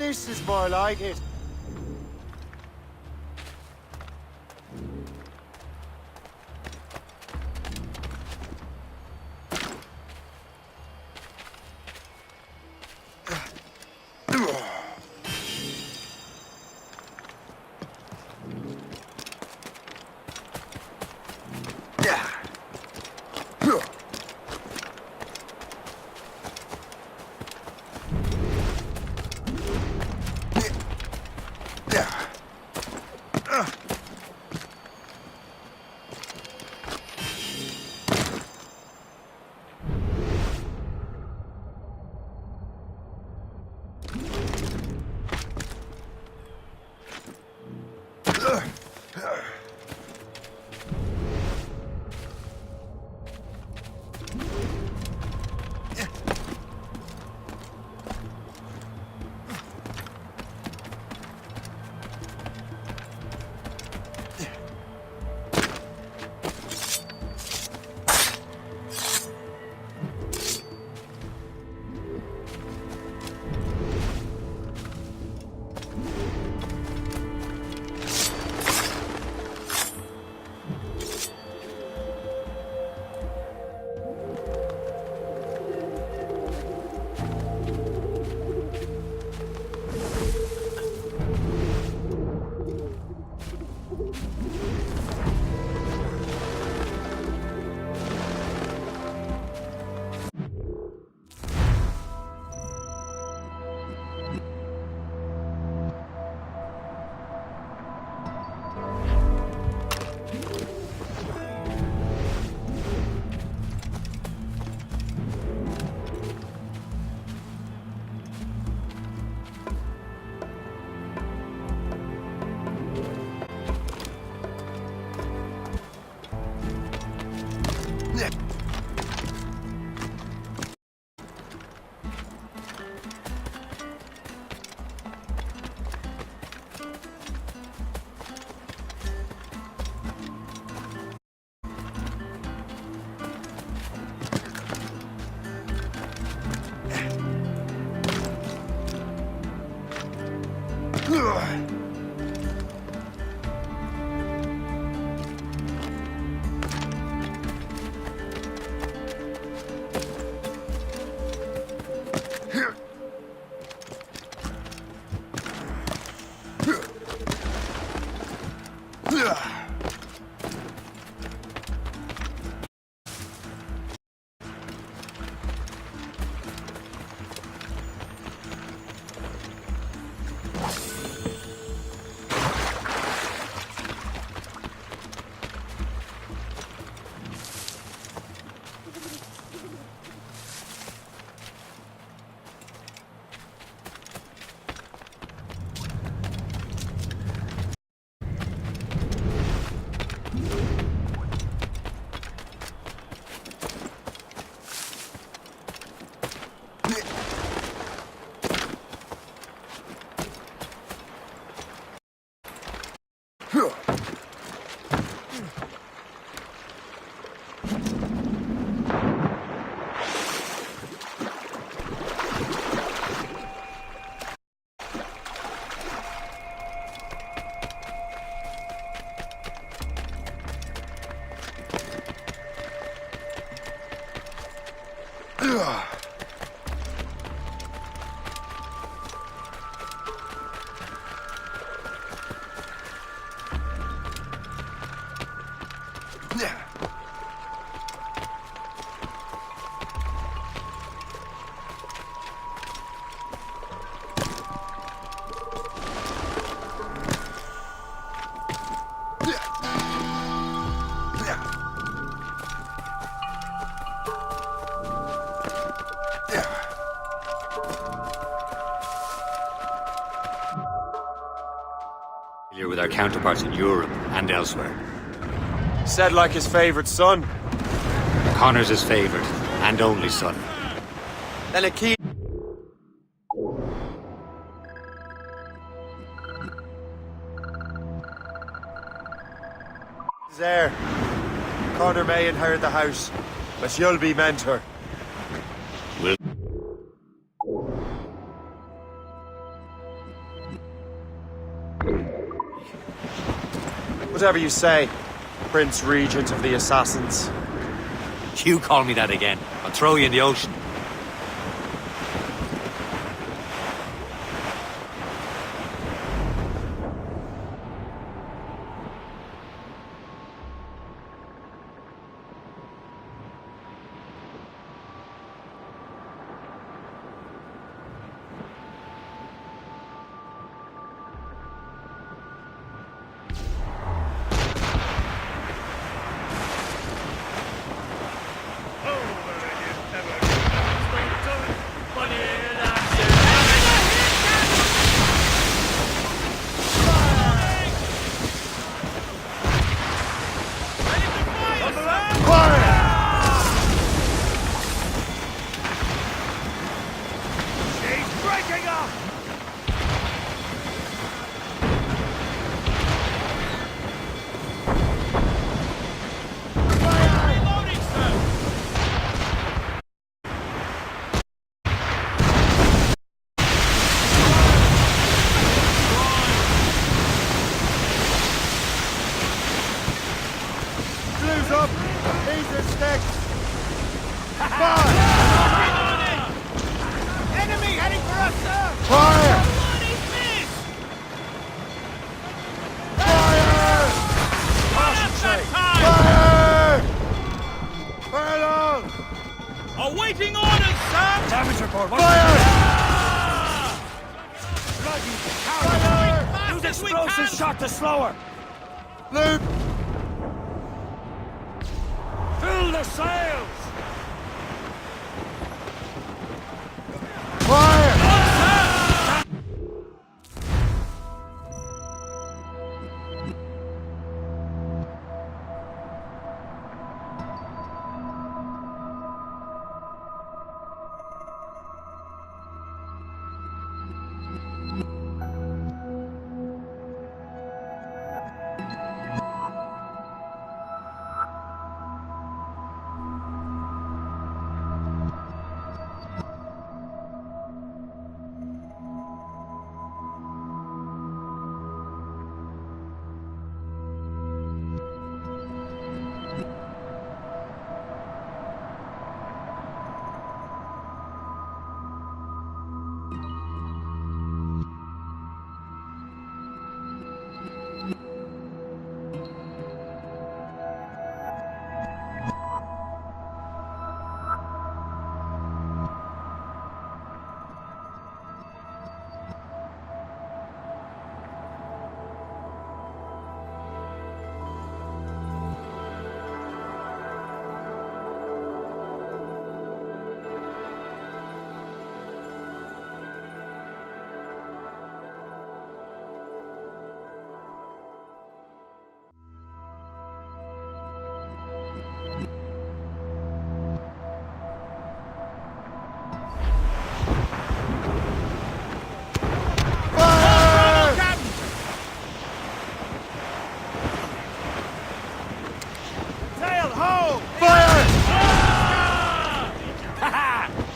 This is more like it. With our counterparts in Europe and elsewhere. Said like his favorite son. Connor's his favorite and only son. And a key. There. Connor may inherit the house, but you'll be mentor. Will. Whatever you say, Prince Regent of the Assassins. You call me that again, I'll throw you in the ocean. Blue's up! Laser stick! Enemy heading for us, sir! Fire! Fire! Fire along! Awaiting orders, sir! Damage report. Fire! Use explosive shot to slow her. Blue! Fill the sails. Fire!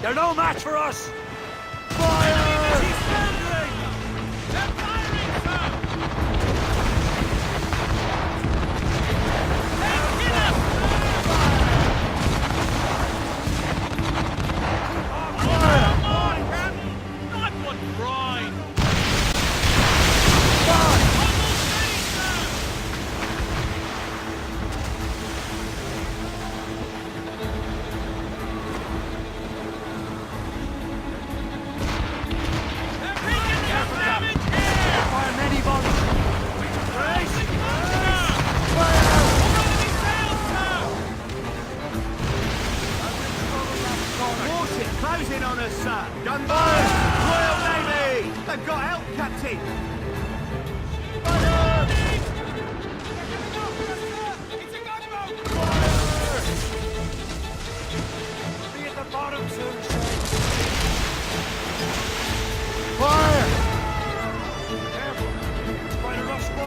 They're no match for us! Closing on us, sir. Gunboats! Royal Navy! They've got help, Captain! Be at the bottom soon, Fire! Careful. Quite a rough spot.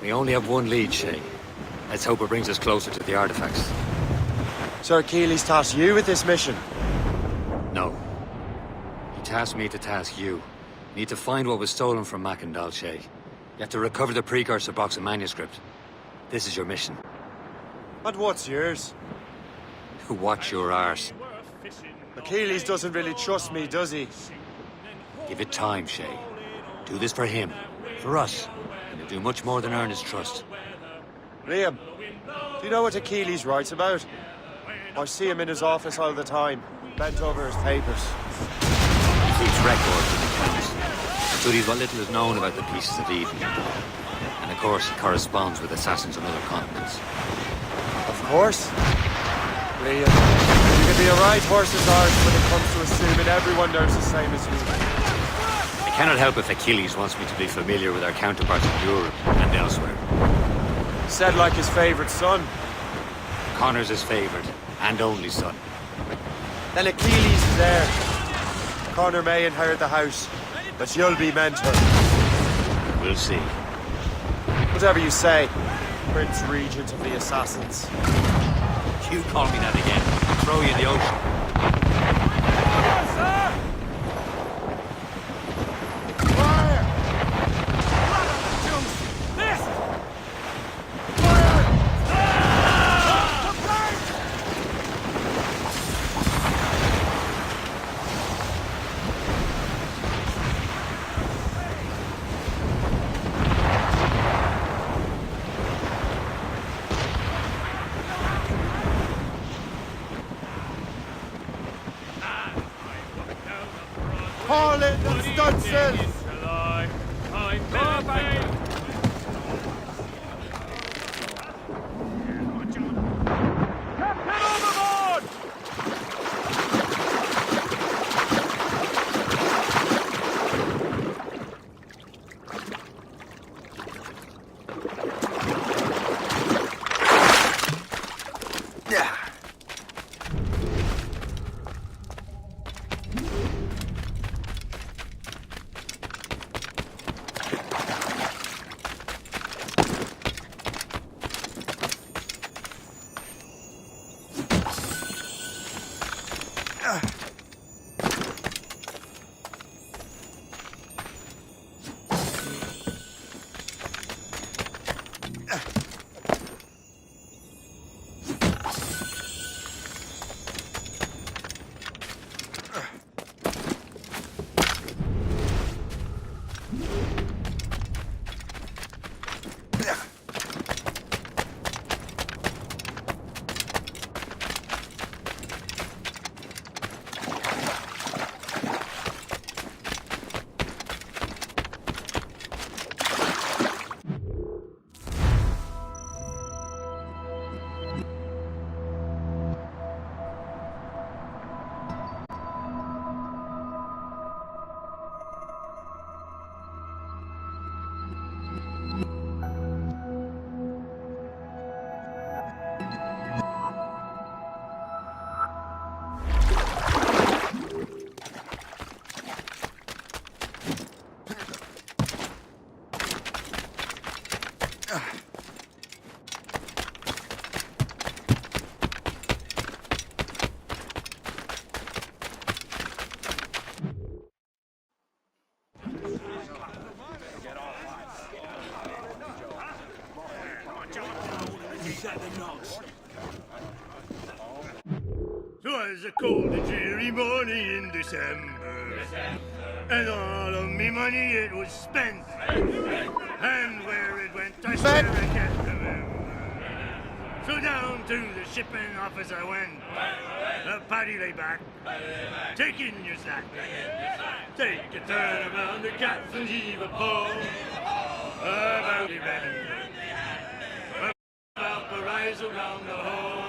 We only have one lead, Shay. Let's hope it brings us closer to the artifacts. Sir Keeley's tasked you with this mission. No. He tasked me to task you. You need to find what was stolen from Mackandal, Shay. You have to recover the precursor box of manuscript. This is your mission. And what's yours? Watch your arse. Achilles doesn't really trust me, does he? Give it time, Shay. Do this for him. For us. And you'll do much more than earn his trust. Liam, do you know what Achilles writes about? I see him in his office all the time, bent over his papers. He keeps records and accounts. And studies what little is known about the pieces of Eden. And of course, he corresponds with assassins on other continents. Of course. Liam, you can be a right horse's arse when it comes to assuming everyone knows the same as you. I cannot help if Achilles wants me to be familiar with our counterparts in Europe and elsewhere. Said like his favorite son. Connor's his favorite, and only son. Then Achilles is there. Connor may inherit the house, but you'll be mentor. We'll see. Whatever you say, Prince Regent of the Assassins. You call me that again, I'll throw you in the ocean. Call it the Stutzels! Twas a cold and dreary morning in December, and all of me money it was spent, and where it went I swear I can't remember. So down to the shipping office I went, the paddy lay back, taking your sack, take a turn around the cats and heave a pole, about the red, about the rise around the hole.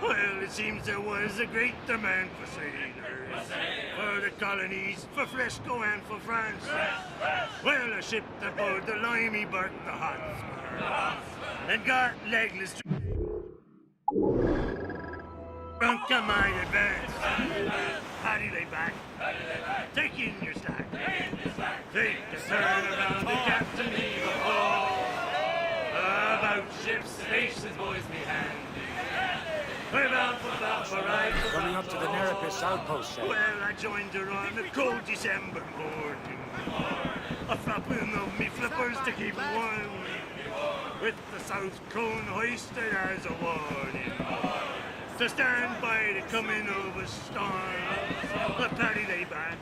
Well, it seems there was a great demand for sailors, for the colonies, for Frisco and for France. Well, a ship that bore the limey bark, the Hotspur, and got legless to drunk on my advance. Paddy lay back, taking your stack, take a turn around the captain, heave a pole, Coming up to the Nerepis outpost, Shay. Well, I joined her on a cold December morning. A flapping of me flippers to keep warm. With the south cone hoisted as a warning. To stand by the coming of a storm. The paddy they back.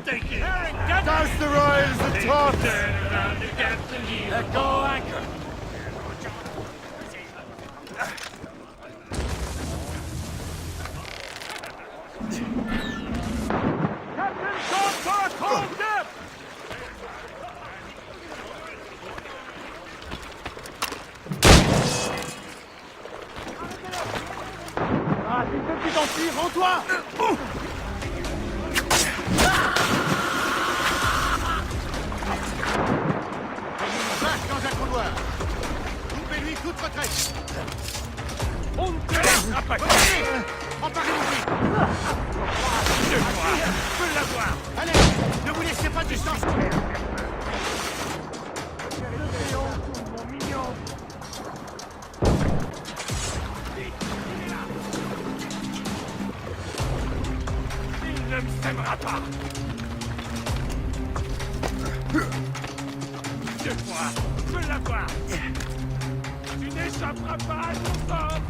Take it. Douse the royals and talk! Turn around the captain here. Let go anchor. Captain, call for a cold dip! Ah, c'est une petite empire, rends-toi! Vache dans un couloir. Coupez-lui coup de retraite. On te laisse attaquer! Emparez-vous vite. Je peux l'avoir! Allez, ne vous laissez pas distance. Mon mignon! Il ne me sèmera pas! Suis-moi! Je veux l'avoir! Tu n'échapperas pas à ton sort!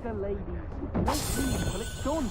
the ladies. Wait till it's done.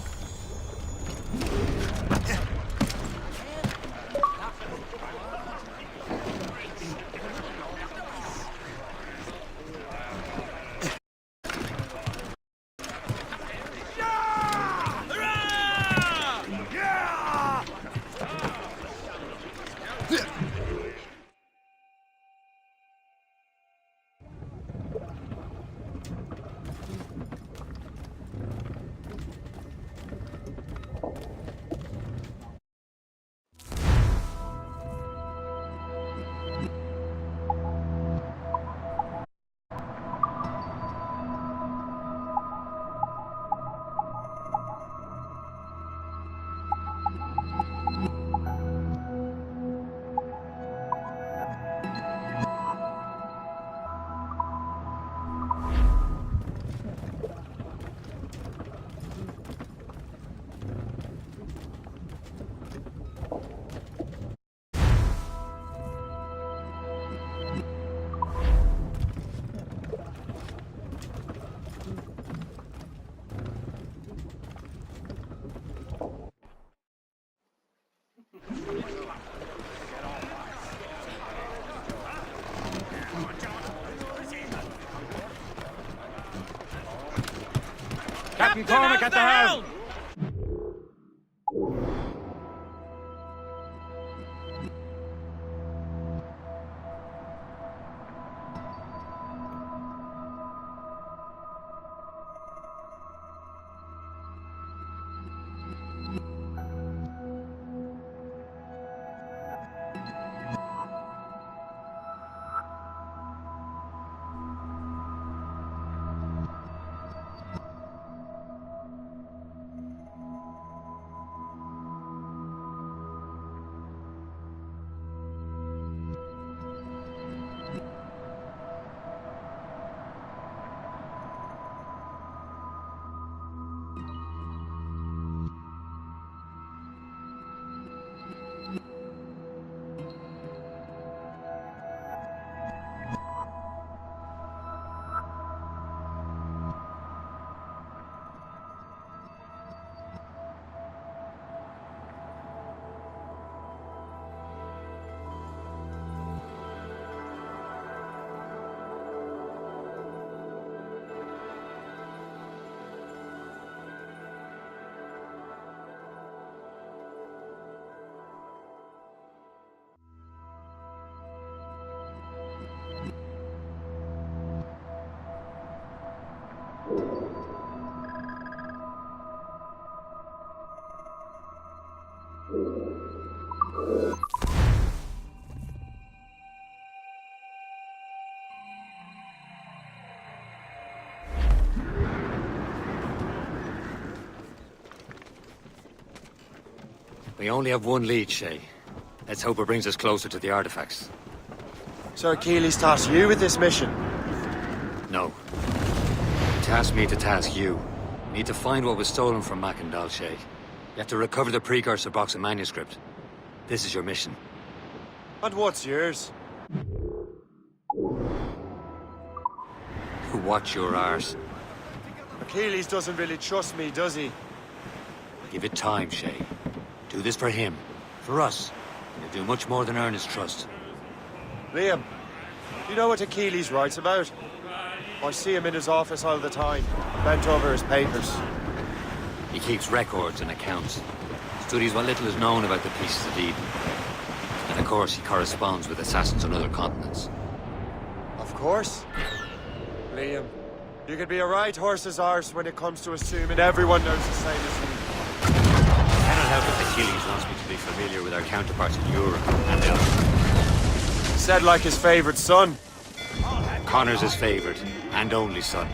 Captain Cormac at the helm! We only have one lead, Shay. Let's hope it brings us closer to the artifacts. Sir Keeley's tasked you with this mission. No. Task me to task you. We need to find what was stolen from Mackandal, Shay. You have to recover the precursor box and manuscript. This is your mission. And what's yours? Watch your arse. Achilles doesn't really trust me, does he? Give it time, Shay. Do this for him. For us. You'll do much more than earn his trust. Liam, do you know what Achilles writes about? I see him in his office all the time, bent over his papers. He keeps records and accounts. Studies what little is known about the pieces of Eden. And of course, he corresponds with assassins on other continents. Of course. Liam, you could be a right horse's arse when it comes to assuming everyone knows the same as you. I cannot help it that Achilles wants me to be familiar with our counterparts in Europe and elsewhere. Said like his favorite son. Connor's his favorite and only son.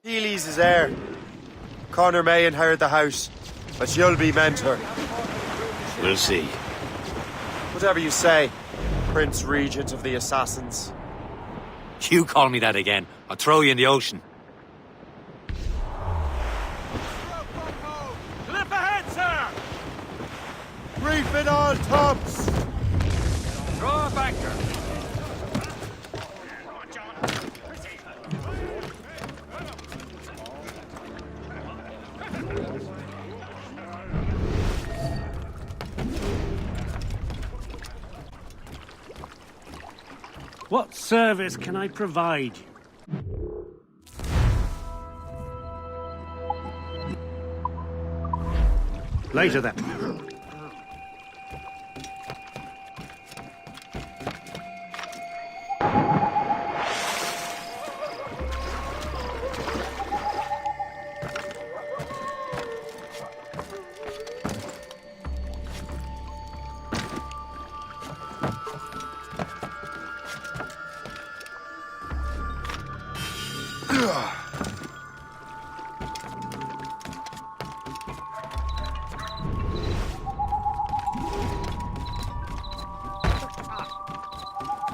Achilles is heir. Connor may inherit the house, but you'll be mentor. We'll see. Whatever you say, Prince Regent of the Assassins. You call me that again, I'll throw you in the ocean. Cliff ahead, sir! Reef it all tops! Throw up anchor. What service can I provide you? Later then.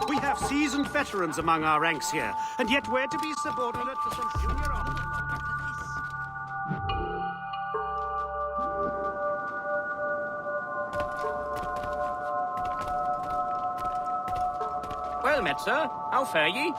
We have seasoned veterans among our ranks here, and yet we're to be subordinate to some junior officer. Well met, sir. How fare ye?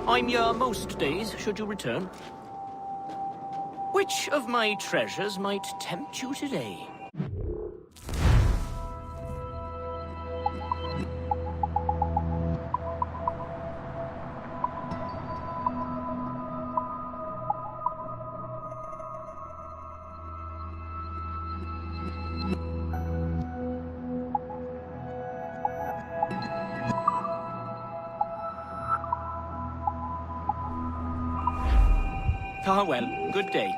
I'm your most days, should you return. Which of my treasures might tempt you today? Ah, well, good day.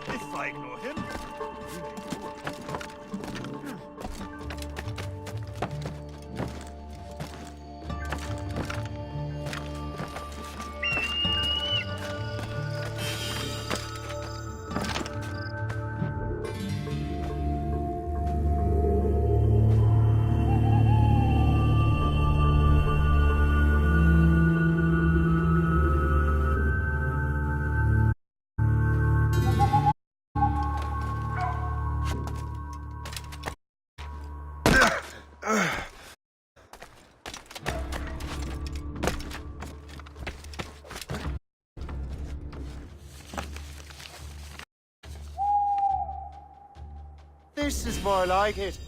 If I know him. This is more like it.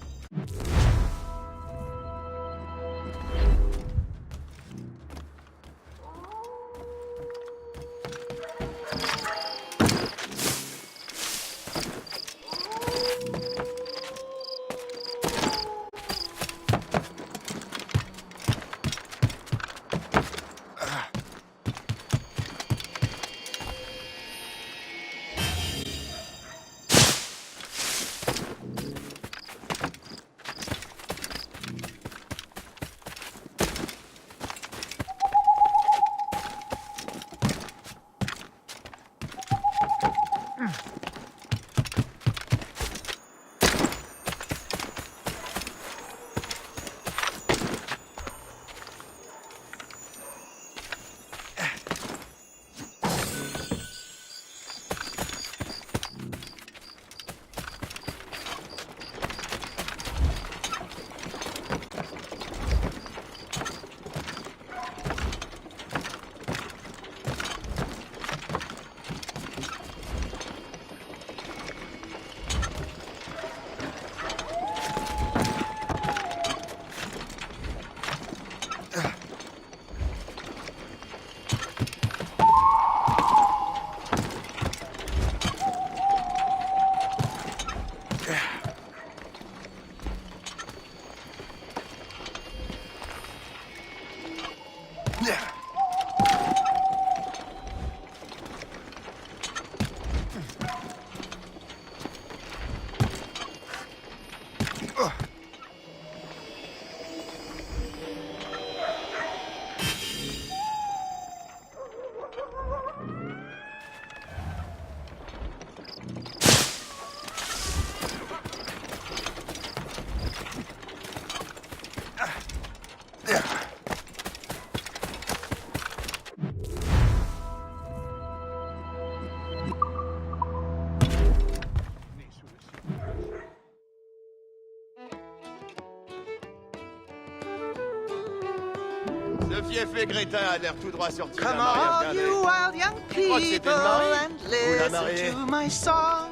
Ce fief et Grétin a l'air tout droit sorti d'un Come mariage on, guindé. you wild young Je crois que c'était people, le mari and ou la listen mariée. to my song,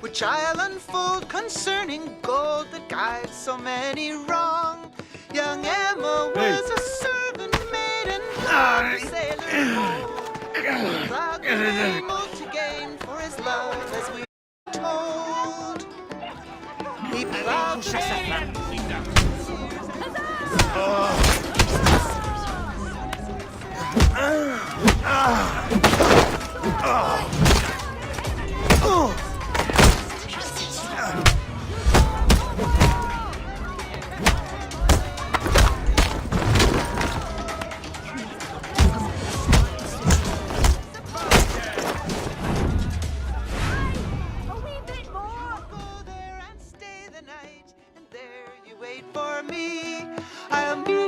which I'll unfold concerning gold that guides so many wrong. Young Emma was a servant maiden, not a sailor bold. Proud to name to gain for his love, as we are told. He plowed the maiden.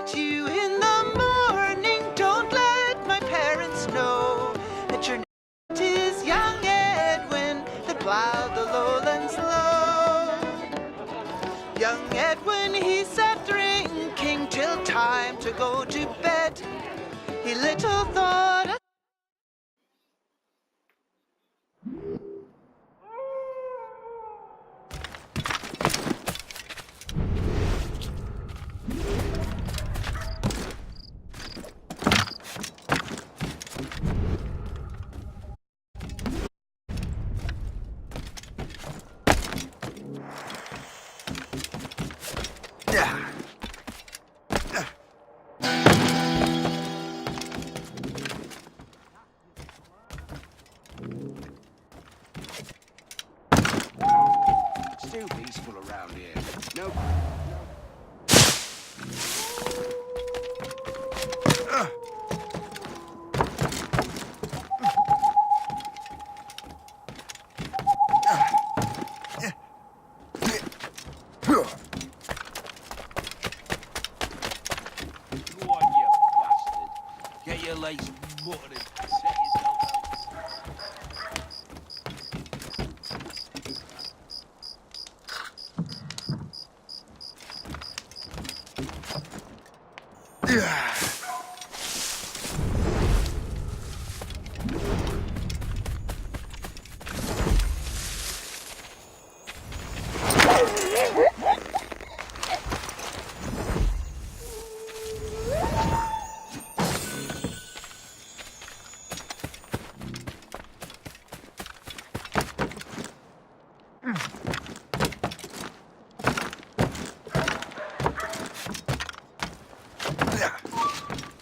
meet you in the morning. Don't let my parents know that your name is young Edwin that plowed the lowlands low. Young Edwin, he sat drinking till time to go to bed. He little thought. Still peaceful around here. No. Go on, you bastard. Get your legs buttered and set yourself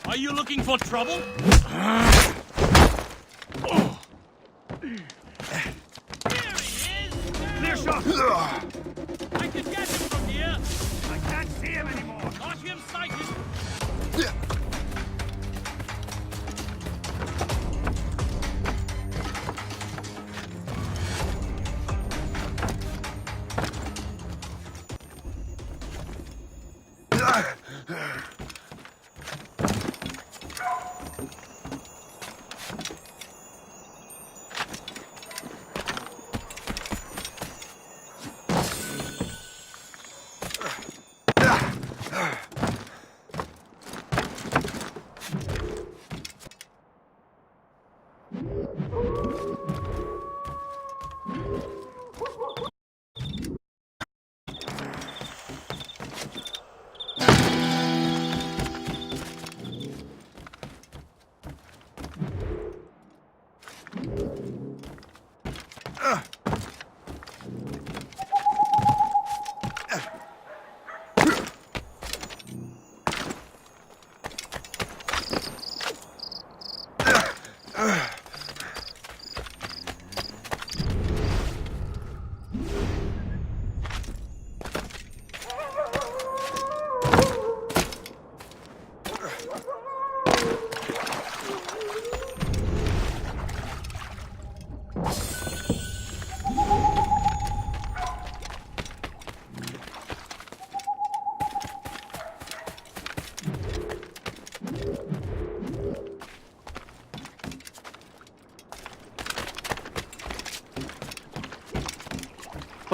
Are you looking for trouble? Clear shot! I can get him from here. I can't see him anymore. Got him sighted.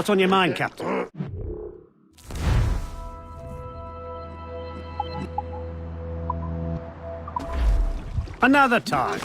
What's on your mind, Captain? Another time.